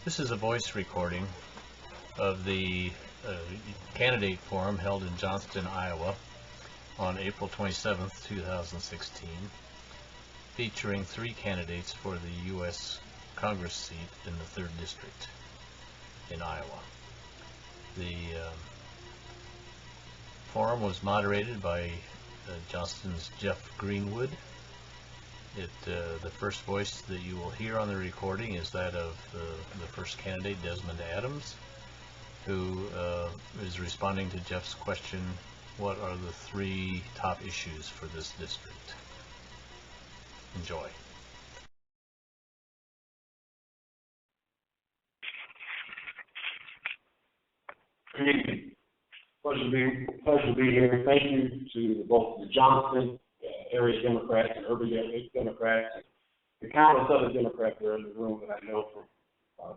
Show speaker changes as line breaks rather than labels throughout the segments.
This is a voice recording of the candidate forum held in Johnston, Iowa on April 27th, 2016, featuring 3 candidates for the U.S. Congress seat in the 3rd District in Iowa. The forum was moderated by Johnston's Jeff Greenwood. The first voice that you will hear on the recording is that of the first candidate, Desmond Adams, who is responding to Jeff's question, what are the 3 top issues for this district? Enjoy.
Good evening. Pleasure to be here. Thank you to both the Johnston area Democrats and urban Democrats, the countless other Democrats that are in the room that I know from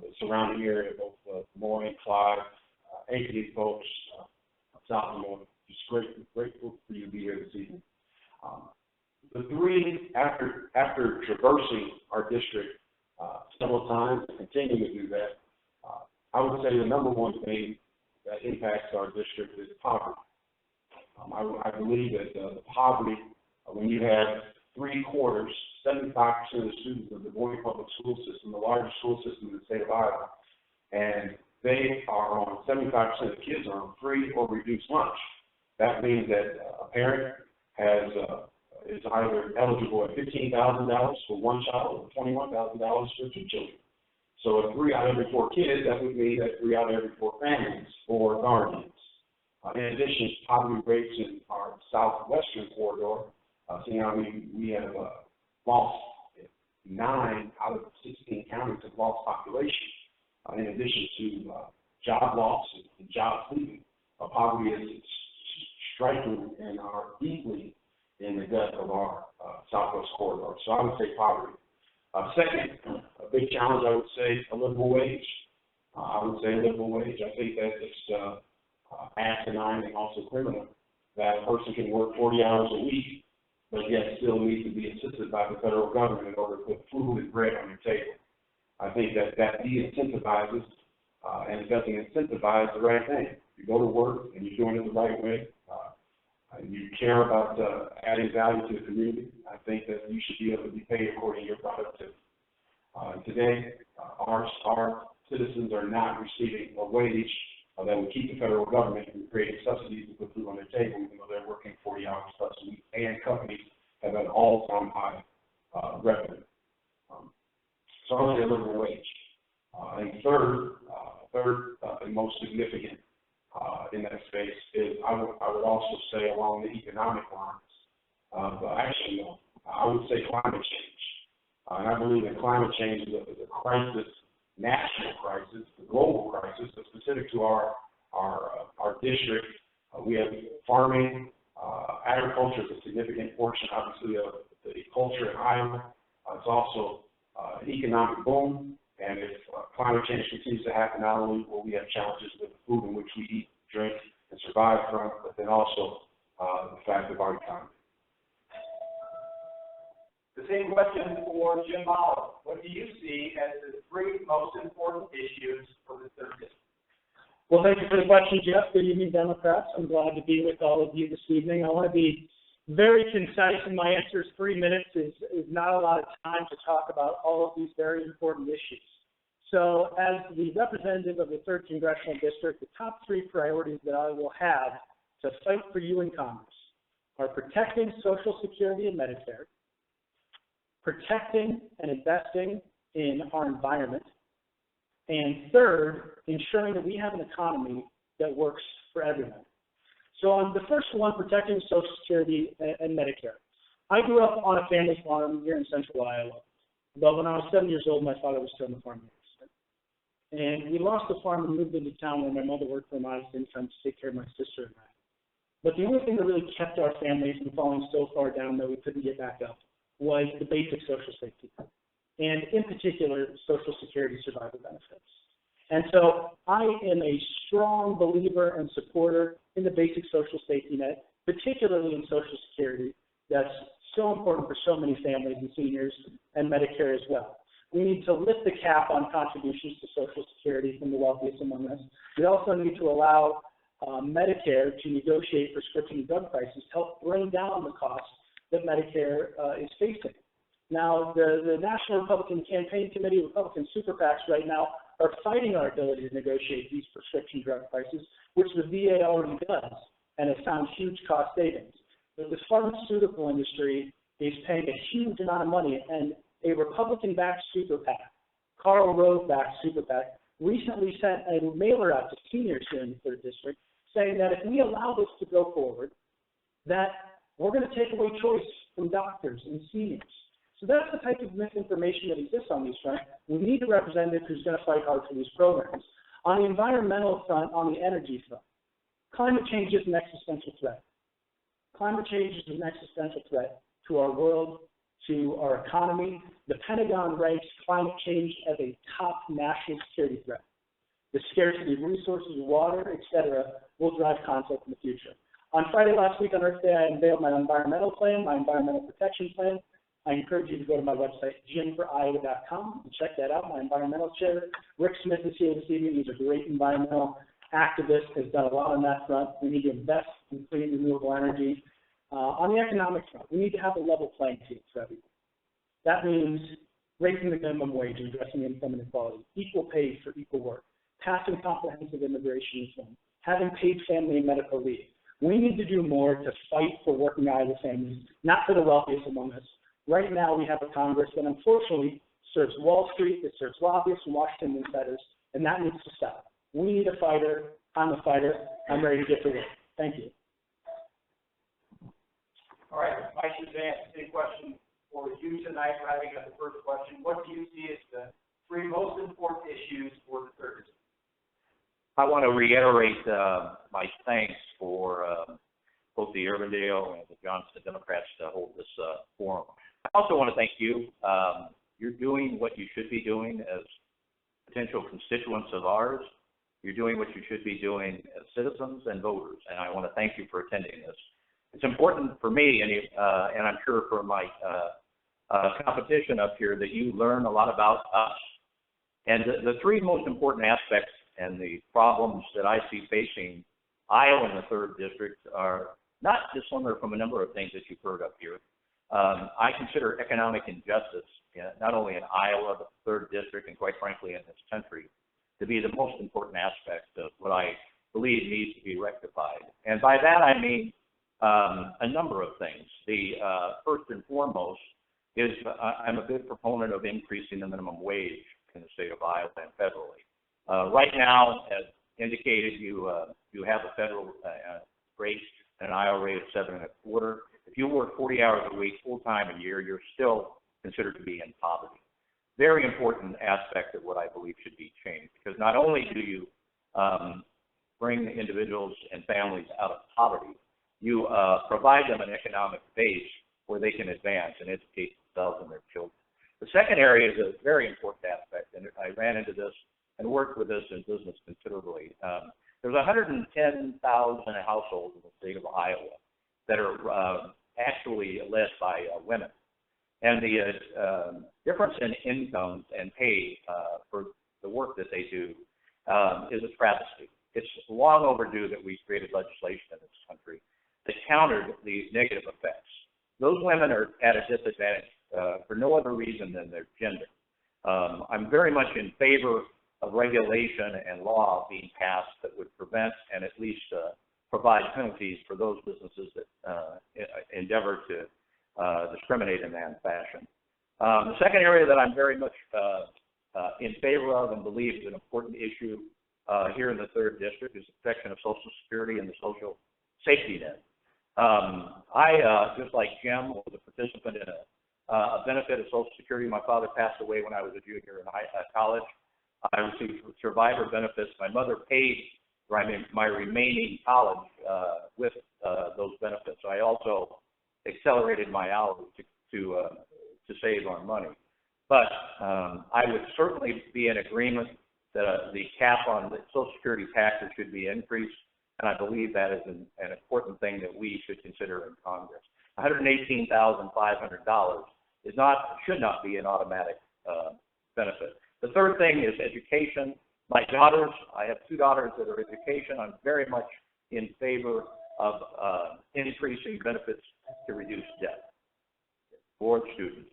the surrounding area, both Des Moines, Clyde, Ankeny folks, South and North. It's grateful for you to be here this evening. The 3, after traversing our district several times and continuing to do that, I would say the number one thing that impacts our district is poverty. I believe that the poverty, when you have 3/4, 75% of the students of the Des Moines public school system, the largest school system in the state of Iowa, and they are on 75% of the kids are on free or reduced lunch. That means that a parent is either eligible at $15,000 for one child or $21,000 for 2 children. So if 3 out of every 4 kids, that would mean that 3 out of every 4 families or guardians. In addition, poverty rates in our southwestern corridor, seeing how we have lost 9 out of 16 counties have lost population. In addition to job loss and job leaving, poverty is striking and are deeply in the gut of our southwest corridor. So I would say poverty. Second, a big challenge I would say a livable wage. I would say a livable wage. I think that it's asinine and also criminal that a person can work 40 hours a week, but yet still needs to be assisted by the federal government in order to put food and bread on your table. I think that de-incentivizes and it doesn't incentivize the right thing. You go to work and you're doing it the right way, and you care about adding value to the community, I think that you should be able to be paid according to your productivity. Today, our citizens are not receiving a wage that will keep the federal government from creating subsidies to put food on their table, even though they're working 40 hours plus a week, and companies have an all-time high revenue. So I would say a livable wage. And third and most significant in that space is I would also say along the economic lines of action, I would say climate change. And I believe that climate change is a crisis, national crisis, a global crisis, but specific to our district. We have farming, agriculture is a significant portion, obviously, of the culture in Iowa. It's also an economic boom, and if climate change continues to happen, not only will we have challenges with the food in which we eat, drink, and survive from, but then also the fact of our economy.
The same question for Jim Bauer. What do you see as the 3 most important issues for the 3rd District?
Well, thank you for the question, Jeff. Good evening, Democrats. I'm glad to be with all of you this evening. I want to be very concise in my answers. 3 minutes is not a lot of time to talk about all of these very important issues. So as the representative of the 3rd Congressional District, the top 3 priorities that I will have to fight for you in Congress are protecting Social Security and Medicare, protecting and investing in our environment, and 3rd, ensuring that we have an economy that works for everyone. So on the first one, protecting Social Security and Medicare. I grew up on a family farm here in central Iowa, but when I was 7 years old, my father was still in the farm accident. And we lost the farm and moved into town where my mother worked for a modest income to take care of my sister and I. But the only thing that really kept our family from falling so far down that we couldn't get back up was the basic social safety net, and in particular, Social Security survival benefits. And so I am a strong believer and supporter in the basic social safety net, particularly in Social Security. That's so important for so many families and seniors, and Medicare as well. We need to lift the cap on contributions to Social Security from the wealthiest among us. We also need to allow Medicare to negotiate prescription drug prices to help bring down the cost that Medicare is facing. Now, the National Republican Campaign Committee, Republican super PACs right now are fighting our ability to negotiate these prescription drug prices, which the VA already does and has found huge cost savings. But the pharmaceutical industry is paying a huge amount of money, and a Republican-backed super PAC, Karl Rove-backed super PAC, recently sent a mailer out to seniors here in the 3rd District saying that if we allow this to go forward, that we're going to take away choice from doctors and seniors. So that's the type of misinformation that exists on these fronts. We need a representative who's going to fight hard for these programs. On the environmental front, on the energy front, climate change is an existential threat. Climate change is an existential threat to our world, to our economy. The Pentagon ranks climate change as a top national security threat. The scarcity of resources, water, etc., will drive conflict in the future. On Friday last week on Earth Day, I unveiled my environmental plan, my environmental protection plan. I encourage you to go to my website, jimforiowa.com, and check that out. My environmental chair, Rick Smith, is here this evening. He's a great environmental activist, has done a lot on that front. We need to invest in clean, renewable energy. On the economic front, we need to have a level playing field for everyone. That means raising the minimum wage and addressing income inequality, equal pay for equal work, passing comprehensive immigration reform, having paid family and medical leave. We need to do more to fight for working Iowa families, not for the wealthiest among us. Right now, we have a Congress that unfortunately serves Wall Street, it serves lobbyists and Washington insiders, and that needs to stop. We need a fighter. I'm a fighter. I'm ready to get to work. Thank you.
All right, Vice Advance, a question for you tonight, wrapping up the first question. What do you see as the 3 most important issues for the 3rd District?
I want to reiterate my thanks for both the Urbandale and the Johnston Democrats to hold this forum. I also want to thank you. You're doing what you should be doing as potential constituents of ours. You're doing what you should be doing as citizens and voters, and I want to thank you for attending this. It's important for me, and I'm sure for my competition up here, that you learn a lot about us. And the 3 most important aspects and the problems that I see facing Iowa in the 3rd District are not dissimilar from a number of things that you've heard up here. I consider economic injustice, not only in Iowa, but the 3rd District, and quite frankly in this country, to be the most important aspect of what I believe needs to be rectified. And by that I mean a number of things. The first and foremost is I'm a big proponent of increasing the minimum wage in the state of Iowa and federally. Right now, as indicated, you have a federal rate, an Iowa rate of 7.25. If you work 40 hours a week, full-time a year, you're still considered to be in poverty. Very important aspect of what I believe should be changed, because not only do you bring individuals and families out of poverty, you provide them an economic base where they can advance and educate themselves and their children. The second area is a very important aspect, and I ran into this and worked with this in business considerably. There's 110,000 households in the state of Iowa that are actually led by women. And the difference in incomes and pay for the work that they do is a travesty. It's long overdue that we created legislation in this country that countered the negative effects. Those women are at a disadvantage for no other reason than their gender. I'm very much in favor of regulation and law being passed that would prevent and at least provide penalties for those businesses that endeavor to discriminate in that fashion. The second area that I'm very much in favor of and believe is an important issue here in the 3rd District is the protection of Social Security and the social safety net. I, just like Jim, was a participant in a benefit of Social Security. My father passed away when I was a junior in college. I received survivor benefits. My mother paid my remaining college with those benefits. I also accelerated my hours to save on money. But I would certainly be in agreement that the cap on the Social Security taxes should be increased, and I believe that is an important thing that we should consider in Congress. $118,500 should not be an automatic benefit. The third thing is education. My daughters, I have two daughters that are in education. I'm very much in favor of increasing benefits to reduce debt for students.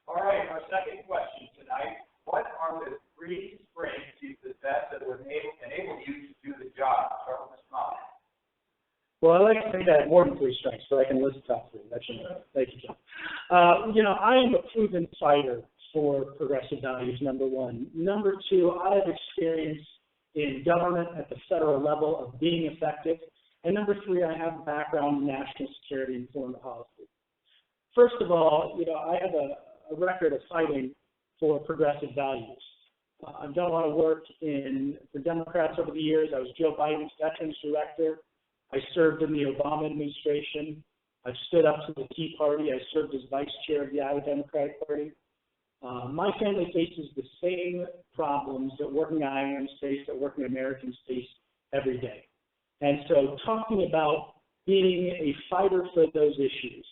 All right, our second question tonight. What are the 3 strengths you possess that would enable you to do the job? Start with Ms. Molly.
Well, I like to think I have more than 3 strengths, so I can list the top 3. That should be. Thank you, John. I am a proven fighter for progressive values, number 1. Number 2, I have experience in government at the federal level of being effective. And number 3, I have a background in national security and foreign policy. First of all, I have a record of fighting for progressive values. I've done a lot of work for Democrats over the years. I was Joe Biden's Veterans Director. I served in the Obama administration. I've stood up to the Tea Party. I served as vice chair of the Iowa Democratic Party. My family faces the same problems that working Iowans face, that working Americans face every day. And so talking about being a fighter for those issues,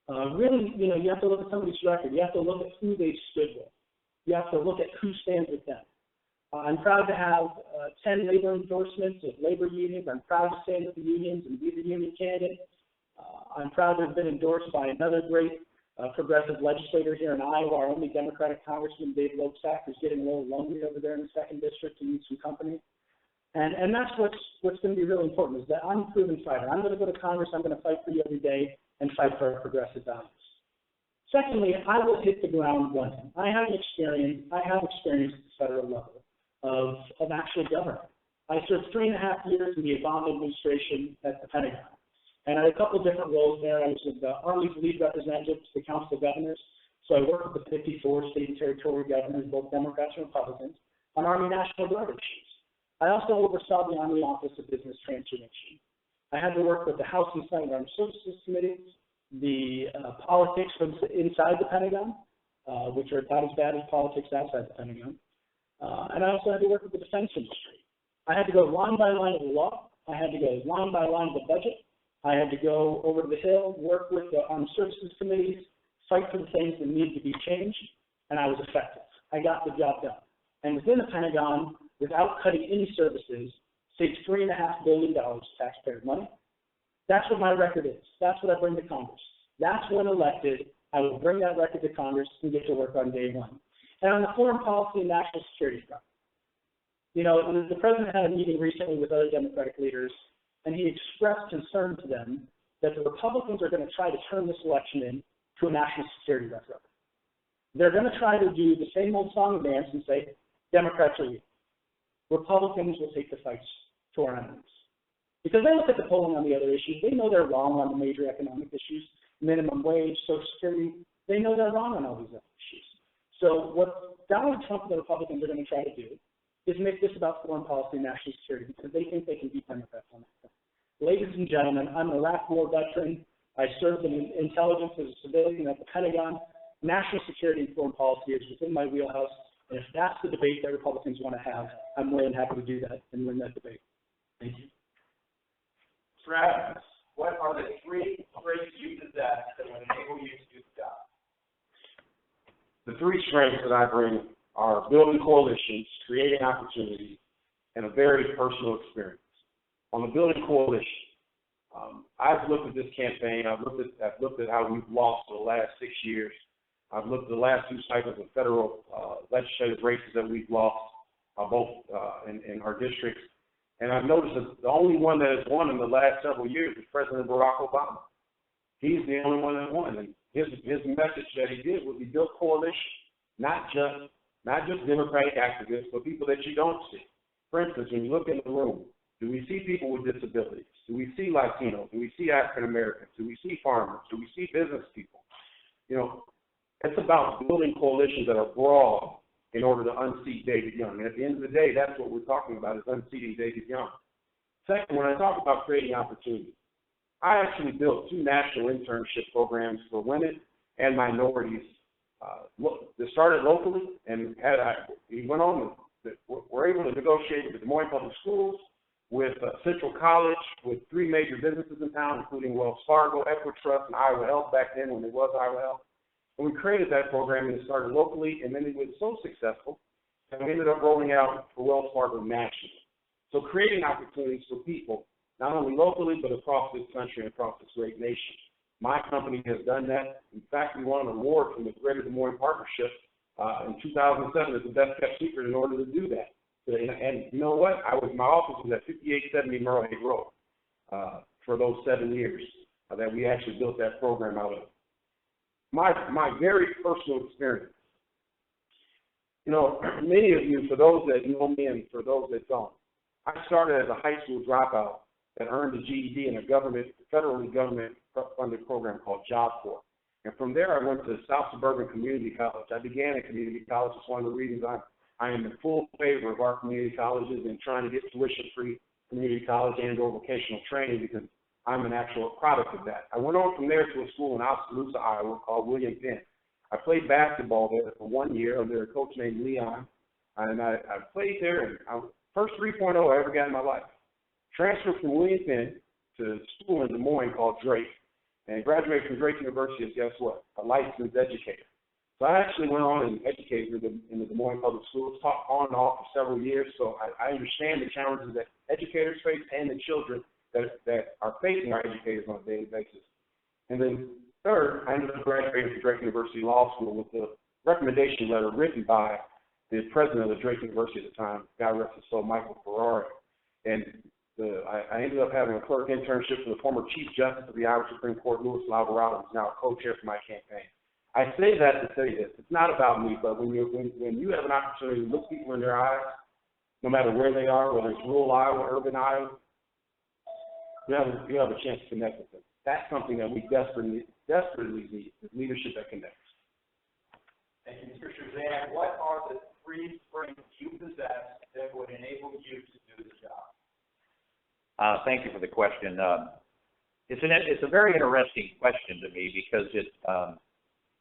really, you have to look at somebody's record. You have to look at who they stood with. You have to look at who stands with them. I'm proud to have 10 labor endorsements of labor unions. I'm proud to stand with the unions and be the union candidate. I'm proud to have been endorsed by another great progressive legislator here in Iowa, our only Democratic Congressman, Dave Loebsack, who's getting a little lonely over there in the 2nd District to need some company. And that's what's going to be really important, is that I'm a proven fighter. I'm going to go to Congress, I'm going to fight for you every day and fight for our progressive values. Secondly, I will hit the ground running. I have experience at the federal level of actual government. I served 3.5 years in the Obama administration at the Pentagon. And I had a couple of different roles there. I was the Army's lead representative to the Council of Governors. So I worked with the 54 state and territorial governors, both Democrats and Republicans, on Army national guard issues. I also oversaw the Army Office of Business Transformation. I had to work with the House and Senate Armed Services Committees, the politics from inside the Pentagon, which are about as bad as politics outside the Pentagon. And I also had to work with the defense industry. I had to go line by line of the law. I had to go line by line of the budget. I had to go over to the Hill, work with the Armed Services Committees, fight for the things that needed to be changed, and I was effective. I got the job done. And within the Pentagon, without cutting any services, saved $3.5 billion taxpayer money. That's what my record is. That's what I bring to Congress. That's when elected, I will bring that record to Congress and get to work on day one. And on the foreign policy and national security front, the president had a meeting recently with other Democratic leaders, and he expressed concern to them that the Republicans are going to try to turn this election into a national security referendum. They're going to try to do the same old song and dance and say, Democrats are weak. Republicans will take the fights to our enemies. Because they look at the polling on the other issues. They know they're wrong on the major economic issues, minimum wage, Social Security. They know they're wrong on all these other issues. So what Donald Trump and the Republicans are going to try to do is make this about foreign policy and national security because they think they can beat Democrats on that front. Ladies and gentlemen, I'm an Iraq War veteran. I served in intelligence as a civilian at the Pentagon. National security and foreign policy is within my wheelhouse. And if that's the debate that Republicans want to have, I'm more than happy to do that and win that debate. Thank you.
Travis, what are the 3 strengths you possess that would enable you to do the job?
The 3 strengths that I bring are building coalitions, creating opportunities, and a very personal experience. On the building coalition, I've looked at this campaign. I've looked at how we've lost for the last 6 years. I've looked at the last 2 cycles of federal legislative races that we've lost, both in our districts. And I've noticed that the only one that has won in the last several years is President Barack Obama. He's the only one that won. And his message that he did was he built coalition, not just Democratic activists, but people that you don't see. For instance, when you look in the room, do we see people with disabilities? Do we see Latinos? Do we see African Americans? Do we see farmers? Do we see business people? It's about building coalitions that are broad in order to unseat David Young. And at the end of the day, that's what we're talking about, is unseating David Young. Second, when I talk about creating opportunity, I actually built 2 national internship programs for women and minorities that started locally, and we went on. We're able to negotiate with the Des Moines Public Schools, with Central College, with 3 major businesses in town, including Wells Fargo, Equitrust, and Iowa Health back then when it was Iowa Health. And we created that program, and it started locally, and then it was so successful that we ended up rolling out for Wells Fargo nationally. So creating opportunities for people, not only locally, but across this country and across this great nation. My company has done that. In fact, we won an award from the Greater Des Moines Partnership in 2007 as the best kept secret in order to do that. And you know what? My office was at 5870 Merle Hay Road for those 7 years that we actually built that program out of. My very personal experience. You know, many of you, for those that know me and for those that don't, I started as a high school dropout that earned a GED in a federally government-funded program called Job Corps. And from there, I went to South Suburban Community College. I began at community college. It's one of the reasons I am in full favor of our community colleges and trying to get tuition-free community college and/or vocational training because I'm an actual product of that. I went on from there to a school in Oskaloosa, Iowa called William Penn. I played basketball there for 1 year under a coach named Leon, and I played there, and first 3.0 I ever got in my life. Transferred from William Penn to school in Des Moines called Drake, and graduated from Drake University as, guess what, a licensed educator. So I actually went on and educated in the Des Moines Public Schools, taught on and off for several years, so I understand the challenges that educators face and the children that are facing our educators on a daily basis. And then third, I ended up graduating from Drake University Law School with the recommendation letter written by the president of the Drake University at the time, God rest his soul, Michael Ferrari. And I ended up having a clerk internship for the former Chief Justice of the Iowa Supreme Court, Louis Alvarado, who's now a co-chair for my campaign. I say that to say this. It's not about me, but when you have an opportunity to look people in their eyes, no matter where they are, whether it's rural Iowa, urban Iowa, you have a chance to connect with them. That's something that we desperately need, is leadership that connects.
Thank you, Mr. Shazam. What are the 3 strengths you possess that would enable you to do the job?
Thank you for the question. It's a very interesting question to me because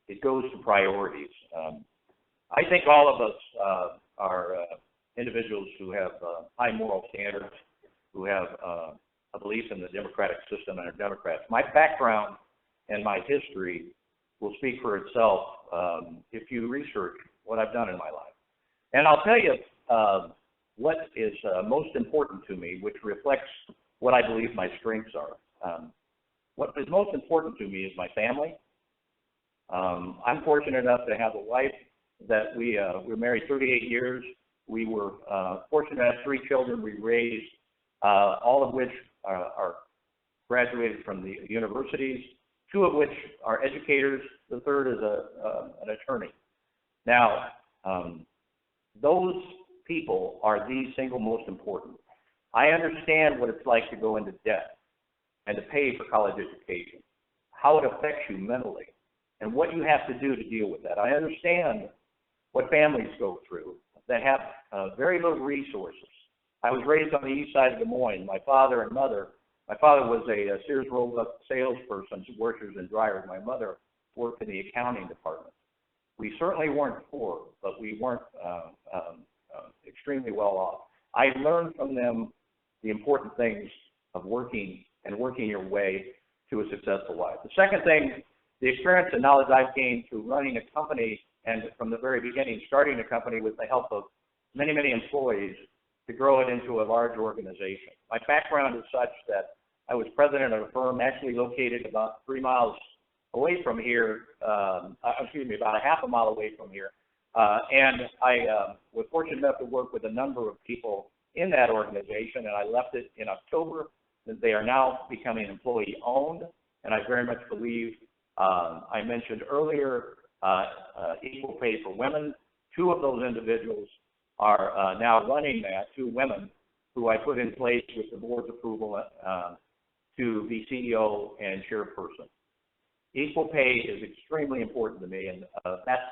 it goes to priorities. I think all of us are individuals who have high moral standards, who have a belief in the democratic system and are Democrats. My background and my history will speak for itself if you research what I've done in my life. And I'll tell you what is most important to me, which reflects what I believe my strengths are. What is most important to me is my family. I'm fortunate enough to have a wife that we were married 38 years. We were fortunate to have 3 children we raised, all of which are graduated from the universities, 2 of which are educators. The third is an attorney. Now, those people are the single most important. I understand what it's like to go into debt and to pay for college education, how it affects you mentally, and what you have to do to deal with that. I understand what families go through that have very little resources. I was raised on the east side of Des Moines. My father and mother, my father was a Sears roll-up salesperson, washers and dryers. My mother worked in the accounting department. We certainly weren't poor, but we weren't extremely well off. I learned from them the important things of working and working your way to a successful life. The second thing, the experience and knowledge I've gained through running a company and from the very beginning, starting a company with the help of many, many employees to grow it into a large organization. My background is such that I was president of a firm actually located about 3 miles away from here, about a half a mile away from here. And I was fortunate enough to work with a number of people in that organization, and I left it in October. They are now becoming employee-owned, and I very much believe, I mentioned earlier, equal pay for women. 2 of those individuals are now running that, 2 women who I put in place with the board's approval to be CEO and chairperson. Equal pay is extremely important to me, and that's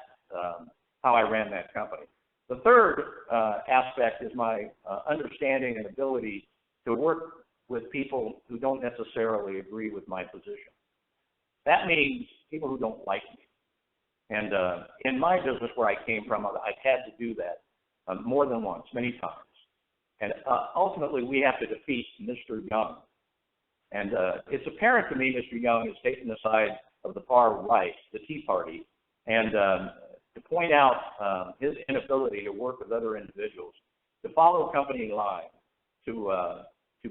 how I ran that company. The third aspect is my understanding and ability to work with people who don't necessarily agree with my position. That means people who don't like me. And in my business where I came from, I've had to do that more than once, many times. And ultimately, we have to defeat Mr. Young. And it's apparent to me Mr. Young is taking the side of the far right, the Tea Party, and to point out his inability to work with other individuals, to follow company line, to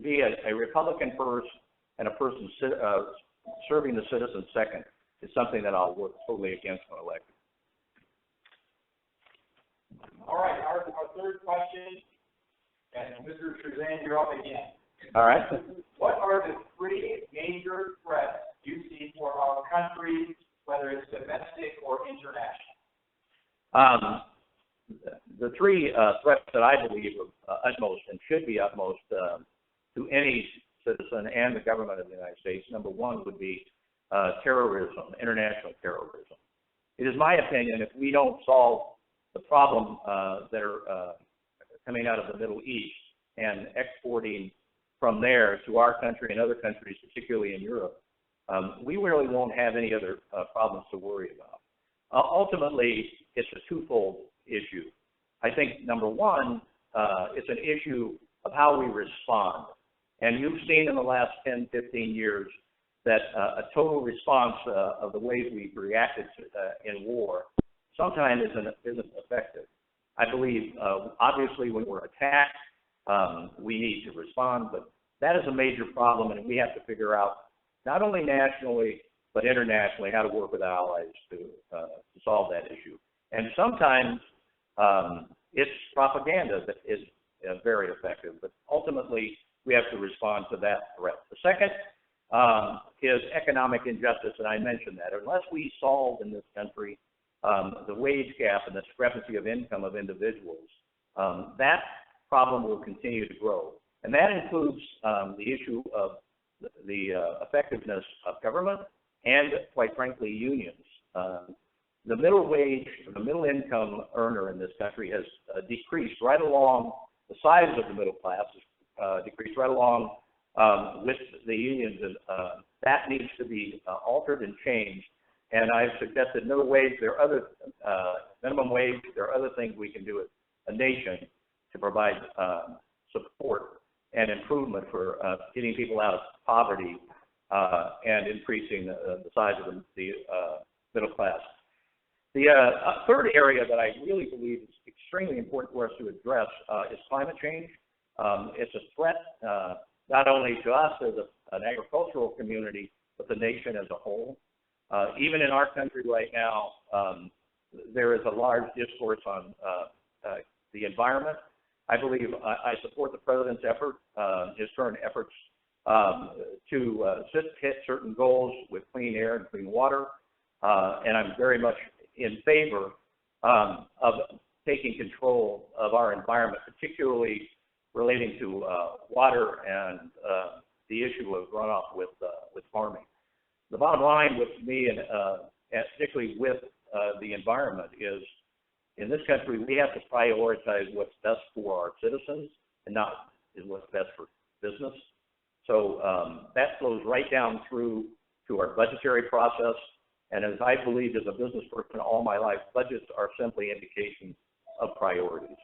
be a Republican first and a person serving the citizens second is something that I'll work totally against when elected.
All right, our third question, and Mr. Trezan, you're up again.
All right.
What are the three major threats you see for our country, whether it's domestic or international?
The three threats that I believe are utmost and should be utmost to any citizen and the government of the United States, number one would be terrorism, international terrorism. It is my opinion if we don't solve the problem that are coming out of the Middle East and exporting from there to our country and other countries, particularly in Europe, we really won't have any other problems to worry about. Ultimately, it's a twofold issue. I think, number one, it's an issue of how we respond. And you've seen in the last 10, 15 years that a total response of the ways we've reacted to, in war sometimes isn't effective. I believe, obviously, when we're attacked, we need to respond, but that is a major problem, and we have to figure out, not only nationally, but internationally, how to work with allies to solve that issue. And sometimes it's propaganda that is very effective, but ultimately we have to respond to that threat. The second is economic injustice, and I mentioned that. Unless we solve in this country the wage gap and the discrepancy of income of individuals, that problem will continue to grow. And that includes the issue of the effectiveness of government and, quite frankly, unions. The middle wage, the middle income earner in this country has decreased right along, the size of the middle class has decreased right along with the unions, and that needs to be altered and changed. And I've suggested minimum wage. There are other minimum wage. There are other things we can do as a nation to provide support and improvement for getting people out of poverty and increasing the size of the middle class. The third area that I really believe is extremely important for us to address is climate change. It's a threat not only to us as an agricultural community, but the nation as a whole. Even in our country right now, there is a large discourse on the environment. I believe I support the president's effort, his current efforts to hit certain goals with clean air and clean water, and I'm very much in favor of taking control of our environment, particularly relating to water and the issue of runoff with farming. The bottom line with me, and particularly with the environment, is in this country we have to prioritize what's best for our citizens and not what's best for business. So that flows right down through to our budgetary process. And as I believed as a business person all my life, budgets are simply indications of priorities.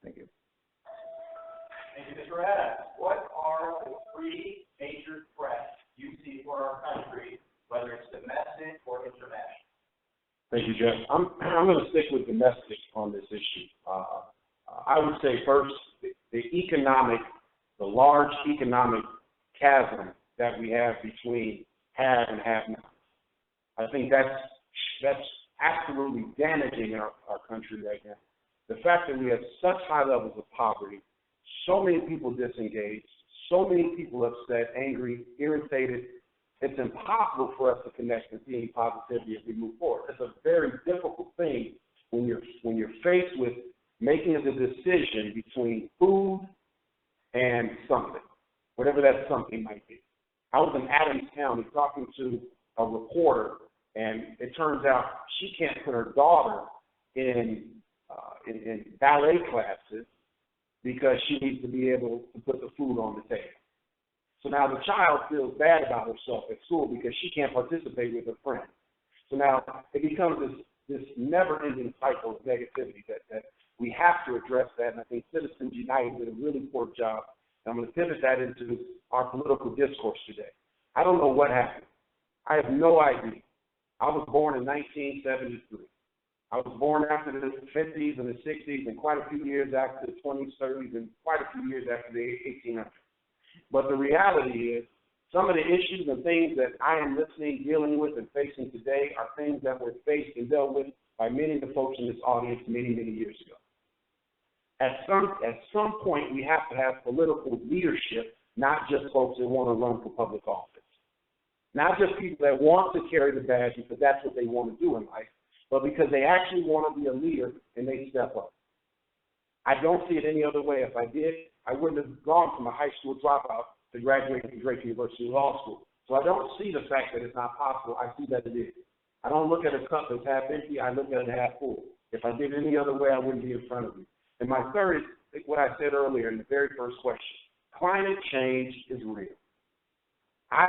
Thank you.
Thank you, Mr. Adams. What are the three major threats you see for our country, whether it's domestic or international?
Thank you, Jeff. I'm going to stick with domestic on this issue. I would say first, the large economic chasm that we have between have and have not. I think that's absolutely damaging our country right now. The fact that we have such high levels of poverty, so many people disengaged, so many people upset, angry, irritated, it's impossible for us to connect and see any positivity as we move forward. It's a very difficult thing when you're faced with making a decision between food and something, whatever that something might be. I was in Adams County talking to a reporter, and it turns out she can't put her daughter in ballet classes because she needs to be able to put the food on the table. So now the child feels bad about herself at school because she can't participate with her friends. So now it becomes this never-ending cycle of negativity that we have to address that, and I think Citizens United did a really poor job. And I'm going to pivot that into our political discourse today. I don't know what happened. I have no idea. I was born in 1973. I was born after the 50s and the 60s and quite a few years after the 20s, 30s, and quite a few years after the 1800s. But the reality is, some of the issues and things that I am dealing with, and facing today are things that were faced and dealt with by many of the folks in this audience many, many years ago. At some point, we have to have political leadership, not just folks that want to run for public office. Not just people that want to carry the badge because that's what they want to do in life, but because they actually want to be a leader and they step up. I don't see it any other way. If I did, I wouldn't have gone from a high school dropout to graduate from Drake University Law School. So I don't see the fact that it's not possible. I see that it is. I don't look at a cup that's half empty. I look at it half full. If I did it any other way, I wouldn't be in front of you. And my third is what I said earlier in the very first question. Climate change is real. I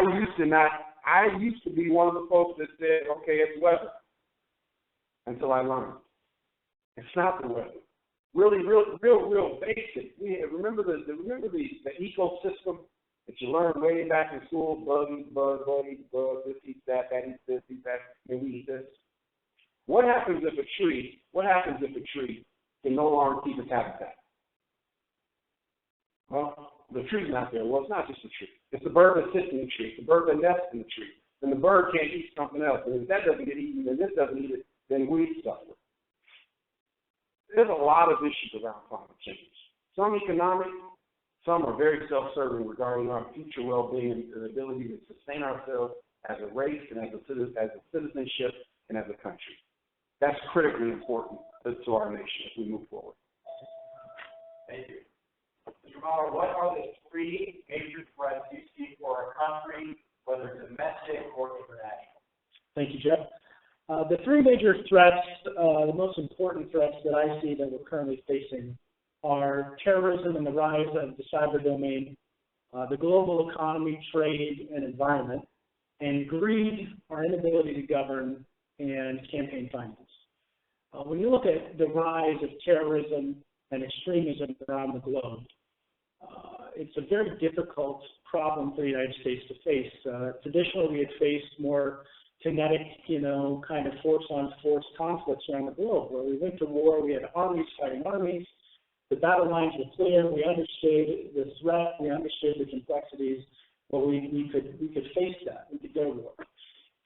used to be one of the folks that said, okay, it's weather, until I learned. It's not the weather. Really, real basic. Remember the ecosystem that you learned way back in school, bug, this eats that eats this, eats that, and we eat this. What happens if a tree can no longer keep its habitat? Well, the tree's not there. Well, it's not just the tree. It's the bird that sits in the tree, the bird that nests in the tree. And the bird can't eat something else. And if that doesn't get eaten and this doesn't eat it, then we suffer. There's a lot of issues around climate change. Some economic, some are very self-serving regarding our future well-being and the ability to sustain ourselves as a race and as a citizenship and as a country. That's critically important to our nation as we move forward.
Thank you. Mr. Mueller, what are the three major threats you see for our country, whether domestic or international?
Thank you, Jeff. The three major threats, the most important threats that I see that we're currently facing are terrorism and the rise of the cyber domain, the global economy, trade, and environment, and greed, our inability to govern, and campaign finance. When you look at the rise of terrorism and extremism around the globe, it's a very difficult problem for the United States to face. Traditionally, we had faced more kinetic, kind of force-on-force conflicts around the globe, where we went to war, we had armies fighting armies, the battle lines were clear, we understood the threat, we understood the complexities, but we could face that, we could go to war.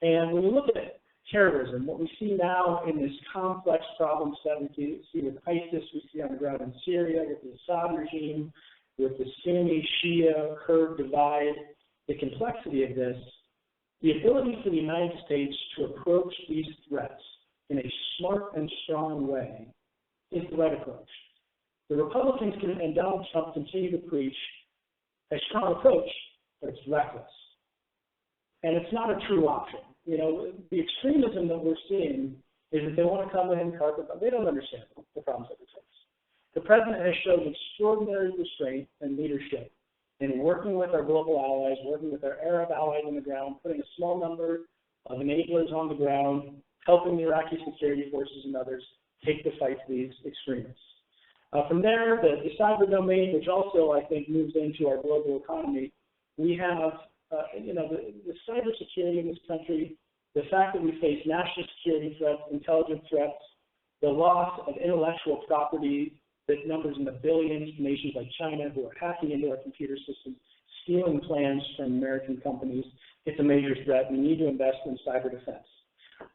And when we look at terrorism, what we see now in this complex problem set we see with ISIS, we see on the ground in Syria, with the Assad regime, with the Sunni, Shia, Kurd divide, the complexity of this, the ability for the United States to approach these threats in a smart and strong way is the right approach. The Republicans and Donald Trump continue to preach a strong approach, but it's reckless. And it's not a true option. The extremism that we're seeing is that they want to come in and carpet, but they don't understand the problems that we face. The president has shown extraordinary restraint and leadership in working with our global allies, working with our Arab allies on the ground, putting a small number of enablers on the ground, helping the Iraqi security forces and others take the fight to these extremists. From there, the cyber domain, which also, I think, moves into our global economy, we have, the cybersecurity in this country, the fact that we face national security threats, intelligence threats, the loss of intellectual property that numbers in the billions, nations like China who are hacking into our computer systems, stealing plans from American companies. It's a major threat. We need to invest in cyber defense.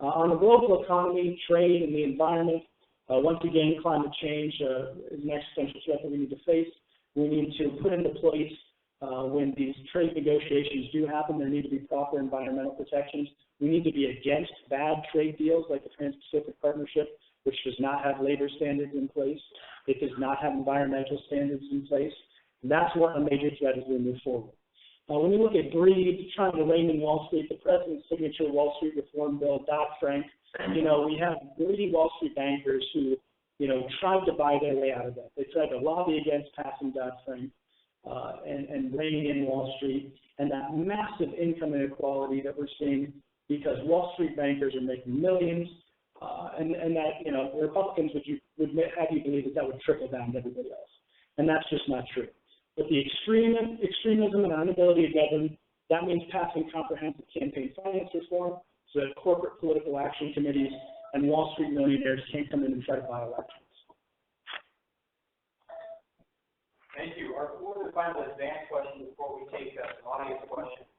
On the global economy, trade, and the environment, once again, climate change is an existential threat that we need to face. We need to put into place, when these trade negotiations do happen, there need to be proper environmental protections. We need to be against bad trade deals like the Trans-Pacific Partnership, which does not have labor standards in place. It does not have environmental standards in place. And that's what a major threat as we move forward. When you look at greed, trying to rein in Wall Street, the president's signature Wall Street reform bill, Dodd-Frank, we have greedy Wall Street bankers who, tried to buy their way out of that. They tried to lobby against passing Dodd-Frank and reining in Wall Street, and that massive income inequality that we're seeing because Wall Street bankers are making millions, and that, the Republicans would have you believe that would trickle down to everybody else. And that's just not true. But the extremism and our inability to govern, that means passing comprehensive campaign finance reform, so that corporate political action committees and Wall Street millionaires can't come in and try to buy elections.
Thank you. Our fourth and final advanced question before we take some audience questions.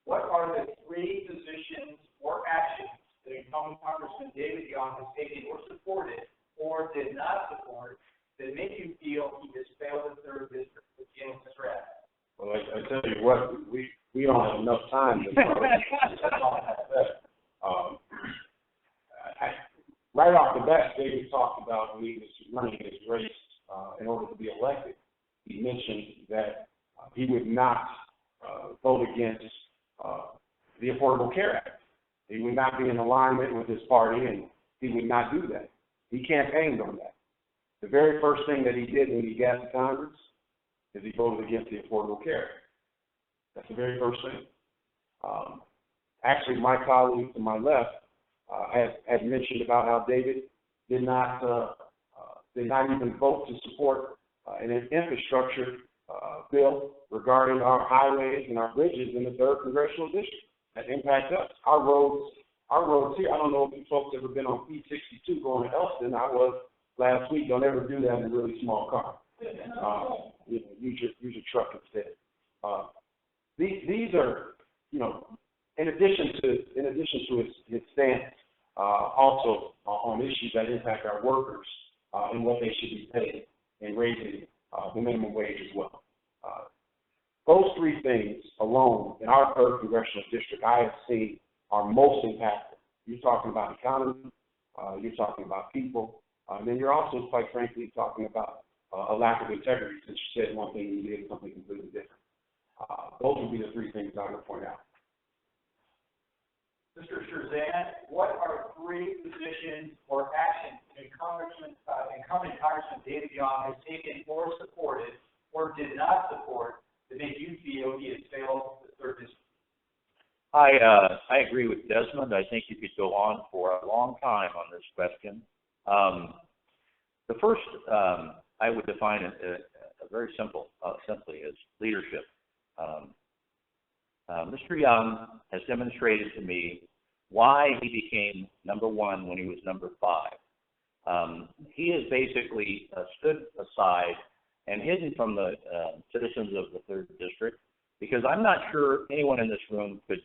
What are the 3 positions or actions that incumbent Congressman David Young has taken or supported or did not support that make you feel he has failed the 3rd district? Beginning to Brad.
Well, I tell you what, we don't have enough time to right off the bat, David talked about when he was running his race in order to be elected. He mentioned that he would not vote against the Affordable Care Act. He would not be in alignment with his party, and he would not do that. He campaigned on that. The very first thing that he did when he got to Congress is he voted against the Affordable Care Act. That's the very first thing. Actually, my colleague to my left had mentioned about how David did not even vote to support an infrastructure bill regarding our highways and our bridges in the 3rd Congressional District that impact us. Our roads here, I don't know if you folks ever been on P62 going to Elston. I was last week. Don't ever do that in a really small car. Use your truck instead. These are, in addition to his stance, also on issues that impact our workers and what they should be paid, and raising the minimum wage as well. Those 3 things alone in our 3rd Congressional District I have seen are most impactful. You're talking about economy, you're talking about people, and then you're also, quite frankly, talking about a lack of integrity, since you said one thing and you did something completely different. Those would be the 3 things I would point out.
Mr. Scherzan, what are 3 positions or actions incumbent Congressman David Young has taken or supported or did not support that make you feel he has failed the 3rd district?
I agree with Desmond. I think you could go on for a long time on this question. The first, I would define it very simply as leadership. Mr. Young has demonstrated to me why he became number 1 when he was number 5. He has basically stood aside and hidden from the citizens of the 3rd district, because I'm not sure anyone in this room could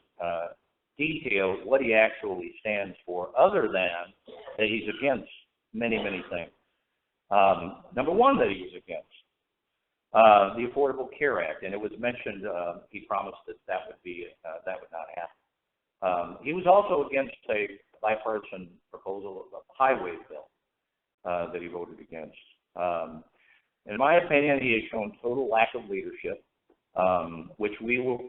detail what he actually stands for, other than that he's against many, many things. Number 1 that he was against, the Affordable Care Act, and it was mentioned, he promised that would not happen. He was also against a bipartisan proposal of a highway bill that he voted against. In my opinion, he has shown total lack of leadership, which we will,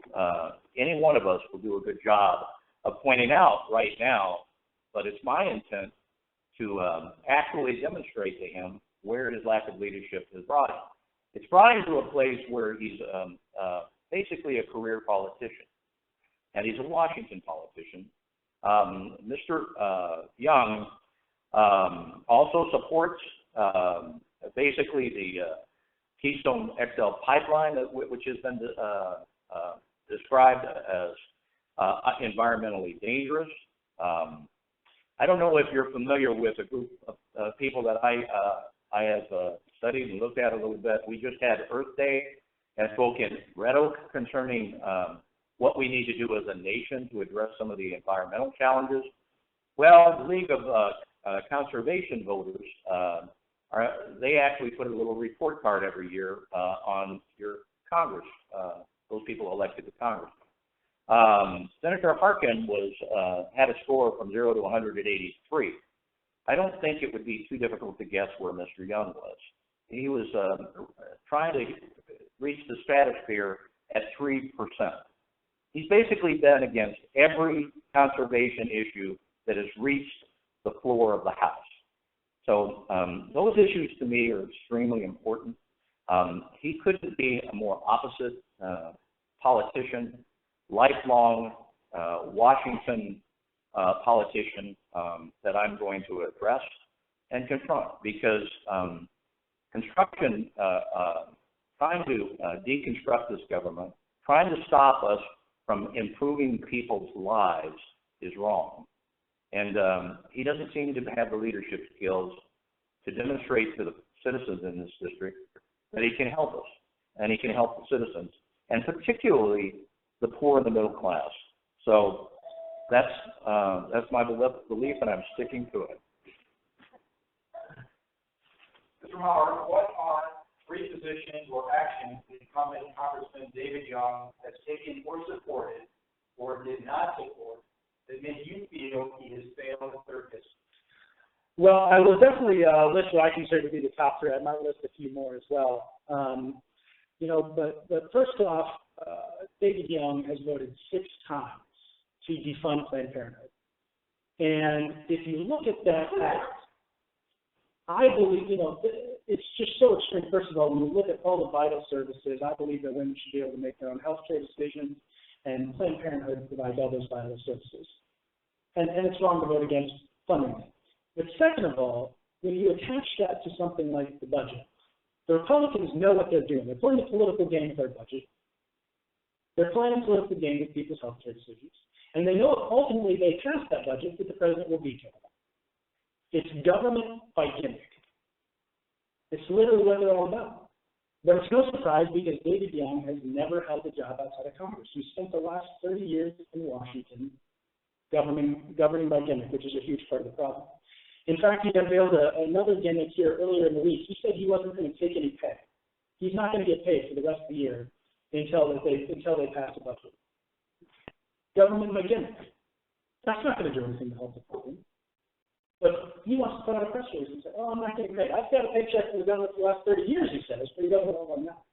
any one of us will do a good job of pointing out right now, but it's my intent to actually demonstrate to him where his lack of leadership has brought him. It's brought him to a place where he's basically a career politician, and he's a Washington politician. Mr. Young also supports basically the Keystone XL pipeline, which has been described as environmentally dangerous. I don't know if you're familiar with a group of people that I have studied and looked at a little bit. We just had Earth Day and spoke in rhetoric concerning what we need to do as a nation to address some of the environmental challenges. Well, the League of Conservation Voters, they actually put a little report card every year on your Congress, those people elected to Congress. Senator Harkin had a score from 0 to 183. I don't think it would be too difficult to guess where Mr. Young was. He was trying to reach the stratosphere at 3%. He's basically been against every conservation issue that has reached the floor of the House. So those issues to me are extremely important. He couldn't be a more opposite politician, lifelong Washington politician that I'm going to address and confront, because construction, trying to deconstruct this government, trying to stop us from improving people's lives is wrong. And he doesn't seem to have the leadership skills to demonstrate to the citizens in this district that he can help us and he can help the citizens, and particularly the poor and the middle class. So that's my belief, and I'm sticking to it.
Mr. Howard, what are 3 positions or actions that incumbent Congressman David Young has taken or supported or did not support that made you feel he has failed at third district?
Well, I will definitely list what I consider to be the top 3. I might list a few more as well. But first off, David Young has voted 6 times to defund Planned Parenthood. And if you look at that act, I believe, it's just so extreme. First of all, when you look at all the vital services, I believe that women should be able to make their own health care decisions, and Planned Parenthood provides all those vital services. And it's wrong to vote against funding it. But second of all, when you attach that to something like the budget, the Republicans know what they're doing. They're playing a political game with their budget. They're playing a political game with people's health care decisions. And they know if ultimately they pass that budget, that the president will veto it. It's government by gimmick. It's literally what they're all about. But it's no surprise because David Young has never held a job outside of Congress. He spent the last 30 years in Washington governing by gimmick, which is a huge part of the problem. In fact, he unveiled another gimmick here earlier in the week. He said he wasn't going to take any pay. He's not going to get paid for the rest of the year until they pass the budget. Government by gimmick. That's not going to do anything to help the problem. But he wants to put out a press release and say, "Oh, I'm not getting paid. I've got a paycheck for the government for the last 30 years," he says, but he doesn't know one now.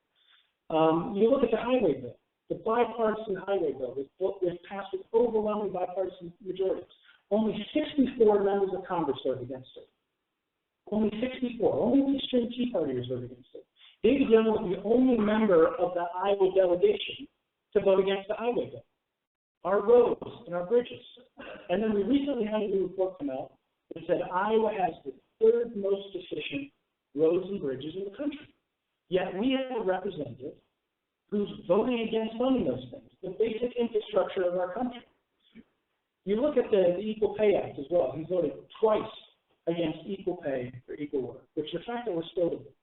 You look at the highway bill. The bipartisan highway bill was passed with overwhelming bipartisan majorities. Only 64 members of Congress voted against it. Only 64. Only the extreme Tea Partiers voted against it. David Young was the only member of the Iowa delegation to vote against the highway bill. Our roads and our bridges. And then we recently had a new report come out that said Iowa has the 3rd most efficient roads and bridges in the country. Yet we have a representative who's voting against funding those things, the basic infrastructure of our country. You look at the Equal Pay Act as well. He voted twice against equal pay for equal work, which the fact that we're still debating.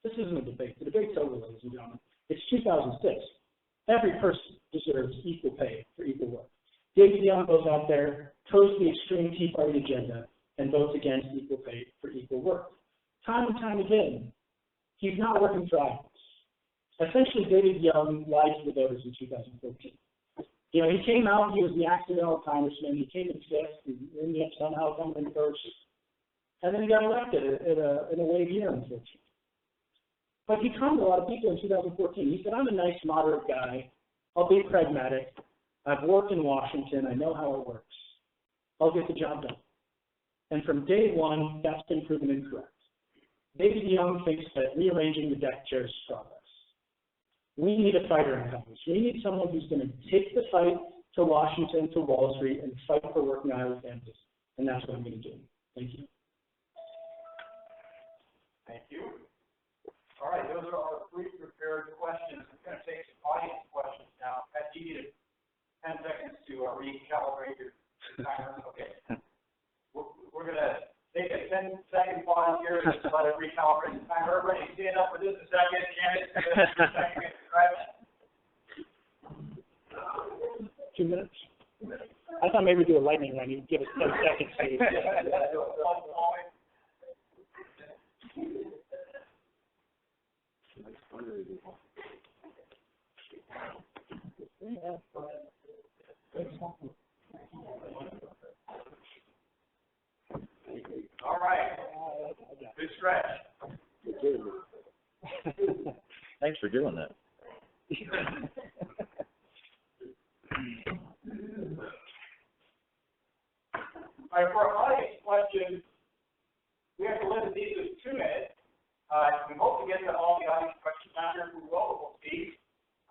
This isn't a debate. The debate's over, ladies and gentlemen. It's 2006. Every person deserves equal pay for equal work. David Young goes out there, toes the extreme Tea Party agenda, and votes against equal pay for equal work. Time and time again, he's not working for Iowa. Essentially, David Young lied to the voters in 2014. He came out, he was the accidental congressman, he came in 5th, he ended up somehow coming in 1st, and then he got elected in a wave year, unfortunately. But he conned a lot of people in 2014. He said, "I'm a nice, moderate guy. I'll be pragmatic. I've worked in Washington. I know how it works. I'll get the job done." And from day one, that's been proven incorrect. David Young thinks that rearranging the deck chairs is progress. We need a fighter in Congress. We need someone who's going to take the fight to Washington, to Wall Street, and fight for working Iowa families. And that's what I'm going to do. Thank you.
Thank you. All right, those are our 3 prepared questions. I'm going to take some audience questions now. Pat, you need 10 seconds to recalibrate your timer. Okay. We're going to take a 10-second pause here to let it recalibrate the timer. Everybody stand up for just a second. Janet,
2 minutes? I thought maybe we'd do a lightning round. You'd give us 10 seconds.
All right. Good stretch.
Thanks for doing that.
All right, for our audience questions, we have to limit these to 2 minutes. We hope to get to all the audience questions after we will speak.